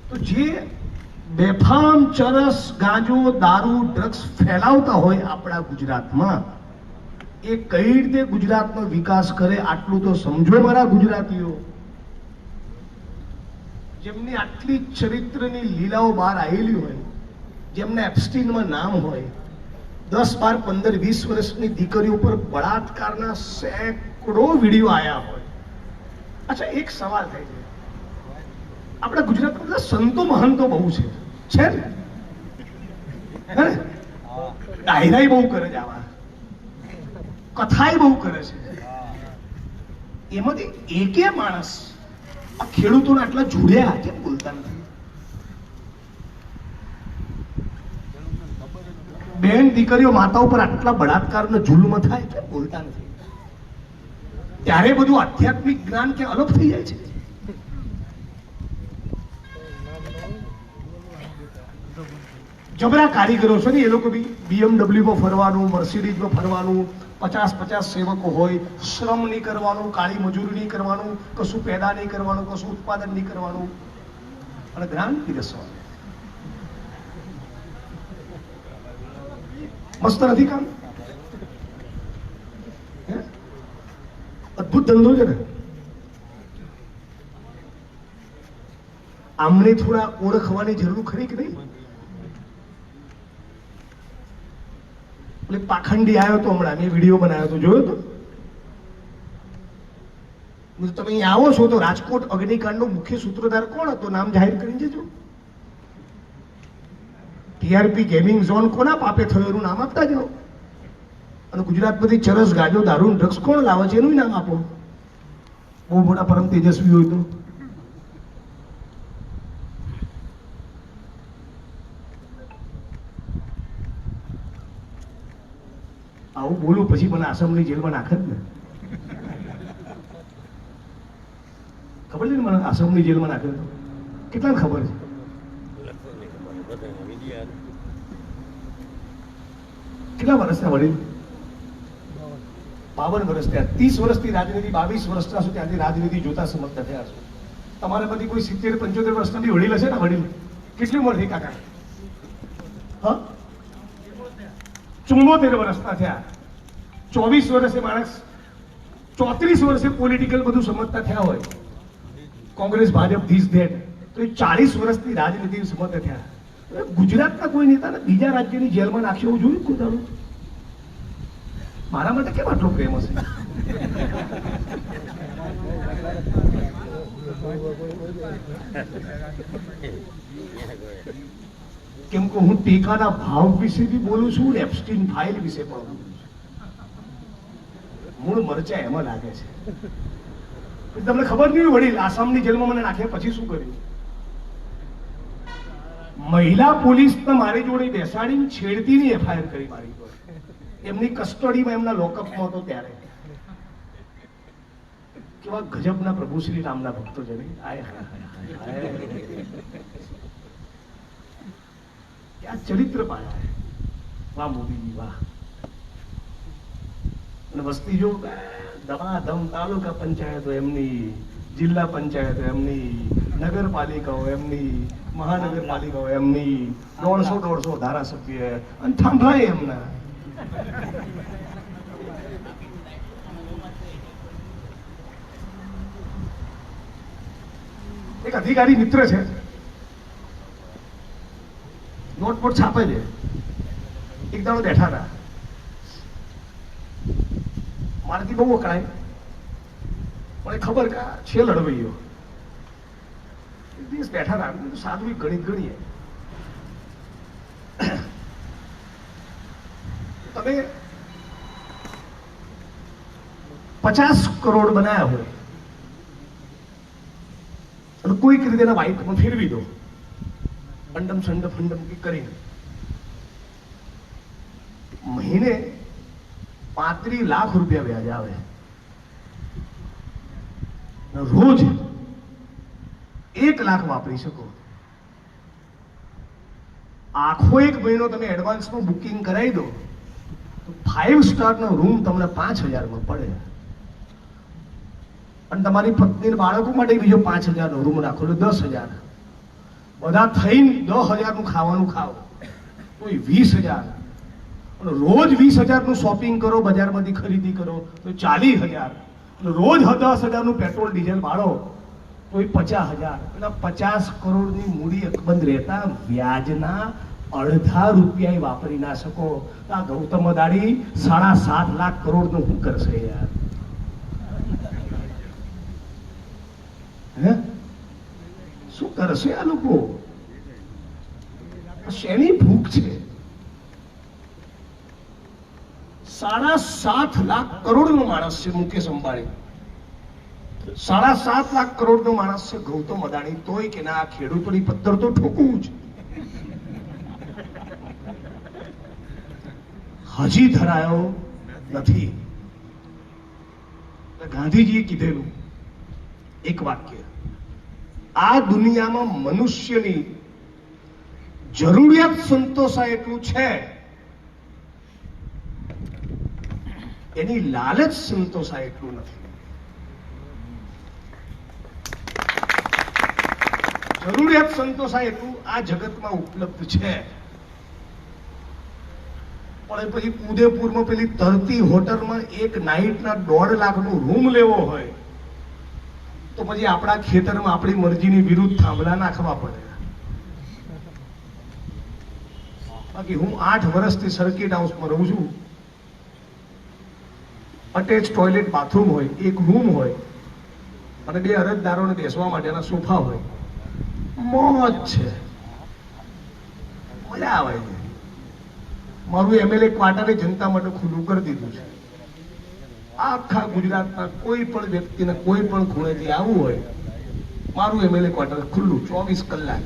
તો જે બેફામ ચરસ, ગાંજો, દારૂ, ડ્રગ્સ ફેલાવતા હોય આપણા ગુજરાતમાં, એ કઈ રીતે ગુજરાતનો વિકાસ કરે આટલું તો સમજો મારા ગુજરાતીઓ. જેમની આટલી ચરિત્રની લીલાઓ બહાર આવેલી હોય, જેમને એપ્સ્ટીનમાં નામ હોય, 10, 12, 15, 20 વર્ષની દીકરીઓ પર બળાત્કારના સેંકડો વિડીયો આયા હોય. અચ્છા, એક સવાલ થાય છે, આપણા ગુજરાતમાં બધા સંતો મહંતો બહુ છે ને? ડાયરાઈ બહુ કરે છે, આવા કથાઈ બહુ કરે છે. એમાંથી એકે માણસ આ ખેડૂતોને આટલા જોડ્યા કેમ બોલતા નથી? બેન દીકરીઓ, માતા ઉપર આટલા બળાત્કારનો જુલ્મ થાય કેમ બોલતા નથી? ત્યારે બધું આધ્યાત્મિક જ્ઞાન કે અલગ થઈ જાય છે. જબરા કારીગરો છે ને, એ લોકો બી BMW માં ફરવાનું, મર્સિડીઝમાં ફરવાનું, 50 સેવકો હોય, શ્રમ નહીં કરવાનું, કાળી મજૂરી નહીં કરવાનું, કશું પેદા નહીં કરવાનું, કશું ઉત્પાદન નહીં કરવાનું, અને જ્ઞાન પીરસવાનું. મસ્ત નથી કામ? અદભુત ધંધો છે ને. આમને થોડા ઓળખવાની જરૂર ખરી કે નહીં? એટલે પાખંડી આવ્યો તો હમણાં, મેં વિડીયો બનાવ્યો તો, જોયો તો? તમે અહીં આવો છો તો રાજકોટ અગ્નિકાંડનો મુખ્ય સૂત્રધાર કોણ હતો? નામ જાહેર કરીને જજો. TRP ગેમિંગ ઝોન કોના પાપે થયો એનું નામ આપતા જાઓ. અને ગુજરાતમાંથી ચરસ, ગાંજો, દારૂ, ડ્રગ્સ કોણ લાવે છે એનું નામ આપો. બહુ મોટા પરમ તેજસ્વી હોય તો. આવું બોલું પછી મને આસામની જેલમાં નાખે જ ને. ખબર છે ને મને આસામની જેલમાં નાખે તો? કેટલાને ખબર છે? કેટલા વર્ષના વડીલ? 52 વર્ષ થયા, 30 વર્ષથી રાજનીતિ, 22 વર્ષના છો ત્યાંથી રાજનીતિ જોતા સમજતા થયા છો. તમારા બધી કોઈ 70-75 વર્ષના બી વડીલ હશે ને? વડીલ કેટલી ઉંમર થઈ કાકા? હા, 74 વર્ષના થયા. 24 વર્ષે માણસ 34 વર્ષે પોલિટિકલ બધું સમજતા થયા હોય, કોંગ્રેસ, ભાજપ, ધીસ ધેટ, તો એ 40 વર્ષથી રાજનીતિ સમજતા થયા. ગુજરાતના કોઈ નેતાને બીજા રાજ્યની જેલમાં નાખ્યો એવું જોયું કોઈ દાડો? મારા માટે કેમ આટલો પ્રેમ હશે? કેમ કે હું ટેકાના ભાવ વિશે બી બોલું છું ને એપ્સ્ટીન ફાઇલ વિશે પણ બોલું છું. મૂળ મરચા એમાં લાગે છે. તમને ખબર નહીં વડીલ, આસામની જેલમાં મને નાખ્યા પછી શું કર્યું? મહિલા પોલીસને મારી જોડે બેસાડીને છેડતીની એફઆઈઆર કરી મારી જોડે. એમની કસ્ટડીમાં, એમના લોકઅપમાં હતો ત્યારે. કેવા ગજબના પ્રભુ શ્રી રામના ભક્તો છે નહીં? ક્યાં ચરિત્ર પાયા હે. વાહ મોદીજી વાહ. અને વસ્તી જો દમાદમ, તાલુકા પંચાયતો એમની, જિલ્લા પંચાયતો એમની, નગરપાલિકાઓ એમની, મહાનગરપાલિકાઓ એમની, 150 ધારાસભ્ય અને થાંભલાય એમના. એક અધિકારી મિત્ર છે, નોટબોર્ડ છાપે છે. એક દાડો બેઠા હતા, મારાથી બહુ વકરાય, મને ખબર કે છે લડવૈયો. એક દિવસ બેઠા હતા, સાદું ગણિત ગણીએ. તમે 50 કરોડ બનાવ્યા હોય અને કોઈક રીતે એના વ્હાઈટમાં ફેરવી દો, અંડમ સંડમ ફંડમ કરીને, મહિને 35 લાખ રૂપિયા વ્યાજ આવે. રોજ 1 લાખ વાપરી શકો. આખો એક મહિનો તમે એડવાન્સમાં બુકિંગ કરાવી દો તો 5 સ્ટારનો રૂમ તમને 5000માં પડે. અને તમારી પત્ની બાળકો માટે બીજો 5000નો રૂમ રાખો એટલે 10000. બધા થઈને 10000 નું ખાવાનું ખાઓ તો 20000. અને રોજ 20000 નું શોપિંગ કરો, બજારમાંથી ખરીદી કરો તો 40000. રોજ 10,000 નું પેટ્રોલ ડીઝલ બાળો તો 50,000. એટલે 50 કરોડની મૂડી અકબંધ રહેતા વ્યાજના અડધા રૂપિયા વાપરી ના શકો. આ ગૌતમ અદાણી 7.5 લાખ કરોડ નું શું કરશે યાર? હે, શું કરશે આ લોકો? શેની ભૂખ છે? 7.5 લાખ કરોડ નો માણસ છે મુકેશ અંબાણી. 7.5 લાખ કરોડ નો માણસ છે ગૌતમ અદાણી. તોય કે ના, ખેડૂતોની પત્તર તો ઠોકવું જ. હજી ધરાયો નથી. ગાંધીજીએ કીધેલું એક વાક્ય, આ દુનિયામાં મનુષ્યની જરૂરિયાત સંતોષાય એટલું છે, એની લાલચ સંતોષાય એટલું નથી. જરૂરિયાત સંતોષાય એટલું આ જગતમાં ઉપલબ્ધ છે. પણ પછી ઉદયપુરમાં પેલી તરતી હોટલમાં એક નાઇટના 1.5 લાખનો રૂમ લેવો હોય તો પછી આપણા ખેતરમાં આપણી મરજીની વિરુદ્ધ થાંભલા નાખવા પડે. બાકી હું 8 વર્ષથી સર્કિટ હાઉસમાં રહું છું. અટેચ ટોયલેટ, બાથરૂમ હોય, એક રૂમ હોય અને 2 અરજદારોને બેસવા માટેના સોફા હોય. મોજ છે, મજા આવે છે. મારું એમએલએ ક્વાર્ટરે જનતા માટે ખુલ્લું કરી દીધું છે. આખા ગુજરાતના કોઈ પણ વ્યક્તિને કોઈ પણ ખૂણેથી આવવું હોય, મારું એમએલએ ક્વાર્ટર ખુલ્લું 24 કલાક.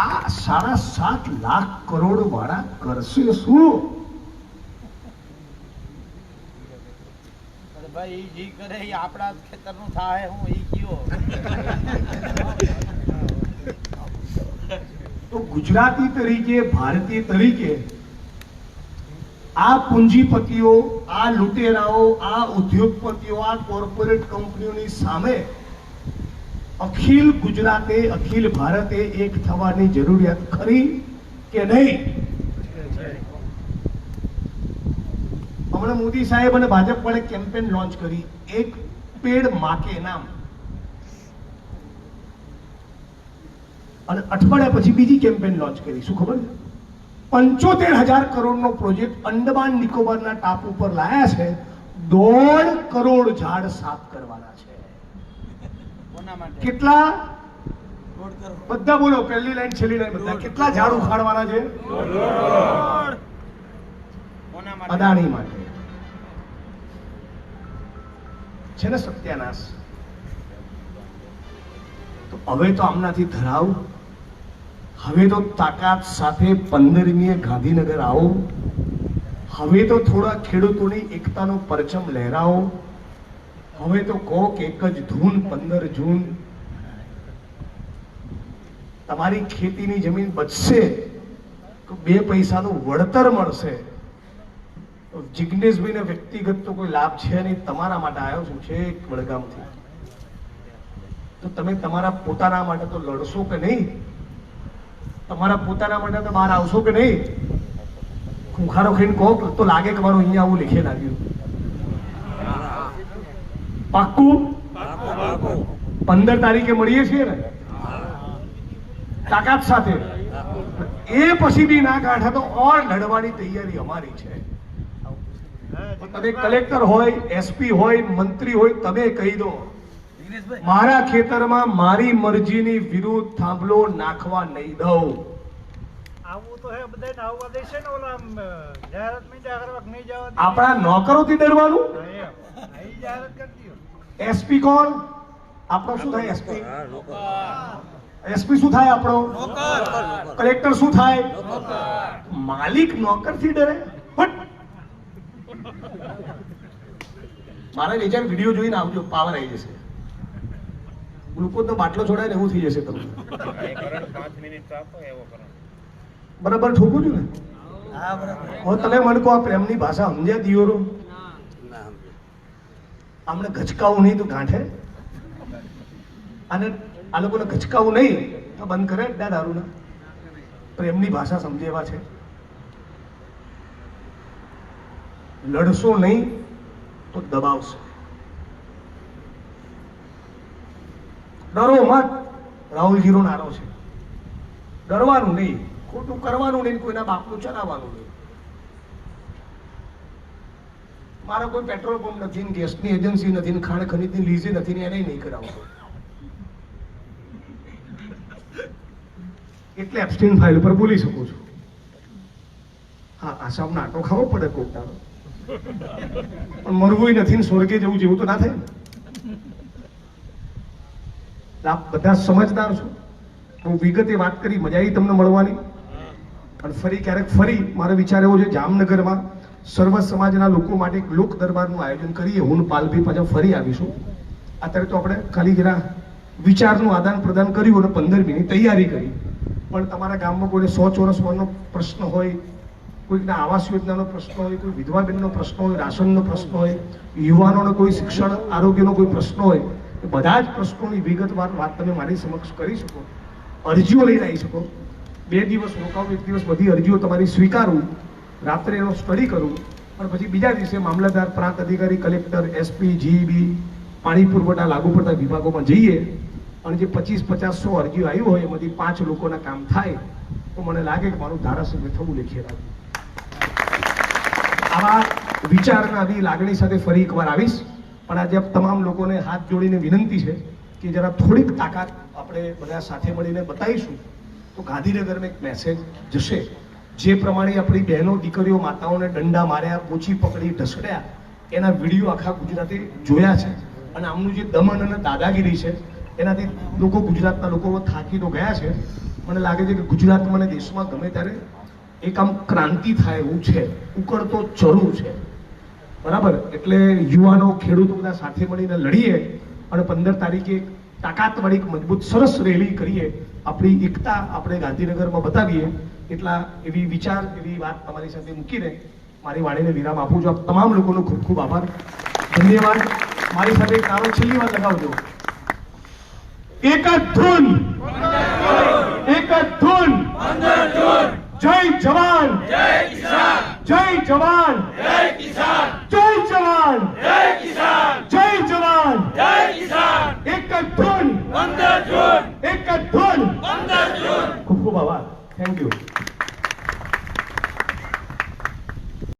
આ 7.5 લાખ કરોડ વાળા કરશે શું? ભાઈ જી કરે એ આપણા ખેતરનું થાય હું ઈ કયો. તો ગુજરાતી તરીકે, ભારતીય તરીકે આ પૂંજીપતિઓ, આ લૂંટેરાઓ, આ ઉદ્યોગપતિઓ, આ કોર્પોરેટ કંપનીઓની સામે અખિલ ગુજરાતે, અખિલ ભારતે એક થવાની જરૂરિયાત ખરી કે નહીં? હમણાં મોદી સાહેબ અને ભાજપ વડે કેમ્પેન લોન્ચ કરી, એક પેડ માં કે નામ, અને અઠવાડિયા પછી બીજી કેમ્પેન લોન્ચ કરી. શું ખબર છે? 75,000 કરોડનો પ્રોજેક્ટ અંડમાન નિકોબારના ટાપુ પર લાયા છે. 1.5 કરોડ ઝાડ સાફ કરવાના છે. કેટલા? બધા બોલો, પહેલી લાઈન છેલ્લી લાઈન બધા. કેટલા ઝાડ ઉખાડવાના છે? અદાણી માટે છે ને સત્યાનાશ. તો હવે તો આમનાથી ધરાવ, હવે તો તાકાત સાથે 15મીએ ગાંધીનગર આવો. હવે તો થોડા ખેડૂતોની એકતાનો પરચમ લહેરાવો. હવે તો કહો કે એક જ ધૂન 15 જૂન. તમારી ખેતીની જમીન બચશે તો 2 પૈસાનું વળતર મળશે. જિગ્નેશભાઈને વ્યક્તિગત તો કોઈ લાભ છે નહીં, તમારા માટે આવ્યો છું છે વડગામથી. તો તમે તમારા પોતાના માટે તો લડશો કે નહીં? તમારા પોતાના માટે તો બહાર આવશો કે નહીં? ખુખારો ખાઈને કહો તો લાગે કે મારું અહીંયા આવું લીખે લાગ્યું. પાક્કું? 15 તારીખે મળીએ છીએ ને તાકાત સાથે. એ પછી બી ના કાઢે તો ઓર લડવાની તૈયારી અમારી છે. તમે કલેક્ટર હોય, એસપી હોય, મંત્રી હોય, તમે કહી દો મારા ખેતરમાં મારી મરજીની વિરુદ્ધ થાંભલો નાખવા નહીં દઉં. આપણા નોકરોથી ડરવાનું? એસપી કોણ? આપણો શું થાય? એસપી શું થાય? આપણો કલેક્ટર શું થાય? માલિક નોકરથી ડરે? મારા વિચાર વિડીયો જોઈને આવજો, પાવર આવી જશે. ગ્લુકોઝનો બાટલો છોડાય ને એવું થઈ જશે તમને. બરાબર ઠોકું છું ને? હવે તમે મને કહો, આ પ્રેમની ભાષા સમજ્યા દિયોરો? આમને ગચકાવું નહીં તો ગાંઠે, અને આ લોકોને ગચકાવું નહીં તો બંધ કરે અડ્ડા દારૂના. પ્રેમની ભાષા સમજે એવા છે. લડશો નહીં તો દબાવશે. ડરો મત. રાહુલજીનો નારો છે, ડરવાનું નહીં, ખોટું કરવાનું નહીં, કોઈના બાપનું ચલાવવાનું નહીં. મારા કોઈ પેટ્રોલ પંપ નથી, ગેસની એજન્સી નથી, ખાણ ખનીજની લીઝે નથી, એને નહીં કરાવતો. એટલે એબ્સ્ટેન ફાઇલ પર બોલી શકું છું. હા, આસામના આટો ખાવો પડે કોકટાનો, પણ મરવું નથી ને સ્વર્ગે જવું જેવું તો ના થાય ને. આપ બધા સમજદાર છો. હું વિગતે વાત કરી, મજા આવી તમને મળવાની. અને ફરી ક્યારેક ફરી મારો વિચાર એવો છે, જામનગરમાં સર્વ સમાજના લોકો માટે એક લોક દરબારનું આયોજન કરીએ. હું પાલભી પાછા ફરી આવીશું. અત્યારે તો આપણે ખાલી જરા વિચારનું આદાન પ્રદાન કર્યું અને 15મીની તૈયારી કરી. પણ તમારા ગામમાં કોઈને 100 ચોરસ વનનો પ્રશ્ન હોય, કોઈકના આવાસ યોજનાનો પ્રશ્ન હોય, કોઈ વિધવા બહેનનો પ્રશ્ન હોય, રાશનનો પ્રશ્ન હોય, યુવાનોનો કોઈ શિક્ષણ આરોગ્યનો કોઈ પ્રશ્ન હોય, બધા જ પ્રશ્નોની વિગતવાર વાત તમે મારી સમક્ષ કરી શકો. અરજીઓ લઈને આવી શકો. 2 દિવસ રોકાવું, 1 દિવસ બધી અરજીઓ તમારી સ્વીકારું, રાત્રે એનો સ્ટડી કરું, અને પછી બીજા દિવસે મામલતદાર, પ્રાંત અધિકારી, કલેક્ટર, એસપી, જીઈબી, પાણી પુરવઠા લાગુ પડતા વિભાગોમાં જઈએ, અને જે 25-50-100 અરજીઓ આવી હોય એમાંથી 5 લોકોના કામ થાય તો મને લાગે કે મારું ધારાસભ્ય થવું લેખે લાગે. આવા વિચારના આવી લાગણી સાથે ફરી એકવાર આવીશ. પણ આજે તમામ લોકોને હાથ જોડીને વિનંતી છે કે જરા થોડીક તાકાત આપણે બધા સાથે મળીને બતાવીશું તો ગાંધીનગરમાં એક મેસેજ જશે. જે પ્રમાણે આપણી બહેનો, દીકરીઓ, માતાઓને દંડા માર્યા, પોચી પકડી, ઢસડ્યા, એના વિડીયો આખા ગુજરાતે જોયા છે. અને આમનું જે દમન અને દાદાગીરી છે એનાથી લોકો, ગુજરાતના લોકો થાકી તો ગયા છે. મને લાગે છે કે ગુજરાતમાં અને દેશમાં ગમે ત્યારે એક આમ ક્રાંતિ થાય એવું છે, ઉકળતો ચરુ છે. બરાબર? એટલે યુવાનો, ખેડૂતો બધા સાથે મળીને લડીએ અને 15 તારીખે તાકાતવાળી મજબૂત સરસ રેલી કરીએ, આપણી એકતા આપણે ગાંધીનગરમાં બતાવીએ. એટલા એવી વિચાર, એવી વાત તમારી સાથે મૂકીને મારી વાણીને વિરામ આપું છું. આપ તમામ લોકોનો ખૂબ ખૂબ આભાર, ધન્યવાદ. મારી સાથે એક નાનો છેલ્લી વાત લગાવજો. એક જ ધૂન, એક જ ધૂન, જય જવાન, જય કિસાન, જય જવાન, જય કિસાન, જય જવાન, જય કિસાન, જય જવાન, જય કિસાન. એક જ ધૂન, 15 જૂન, એક જ ધૂન, 15 જૂન. ખૂબ ખૂબ આભાર. Thank you.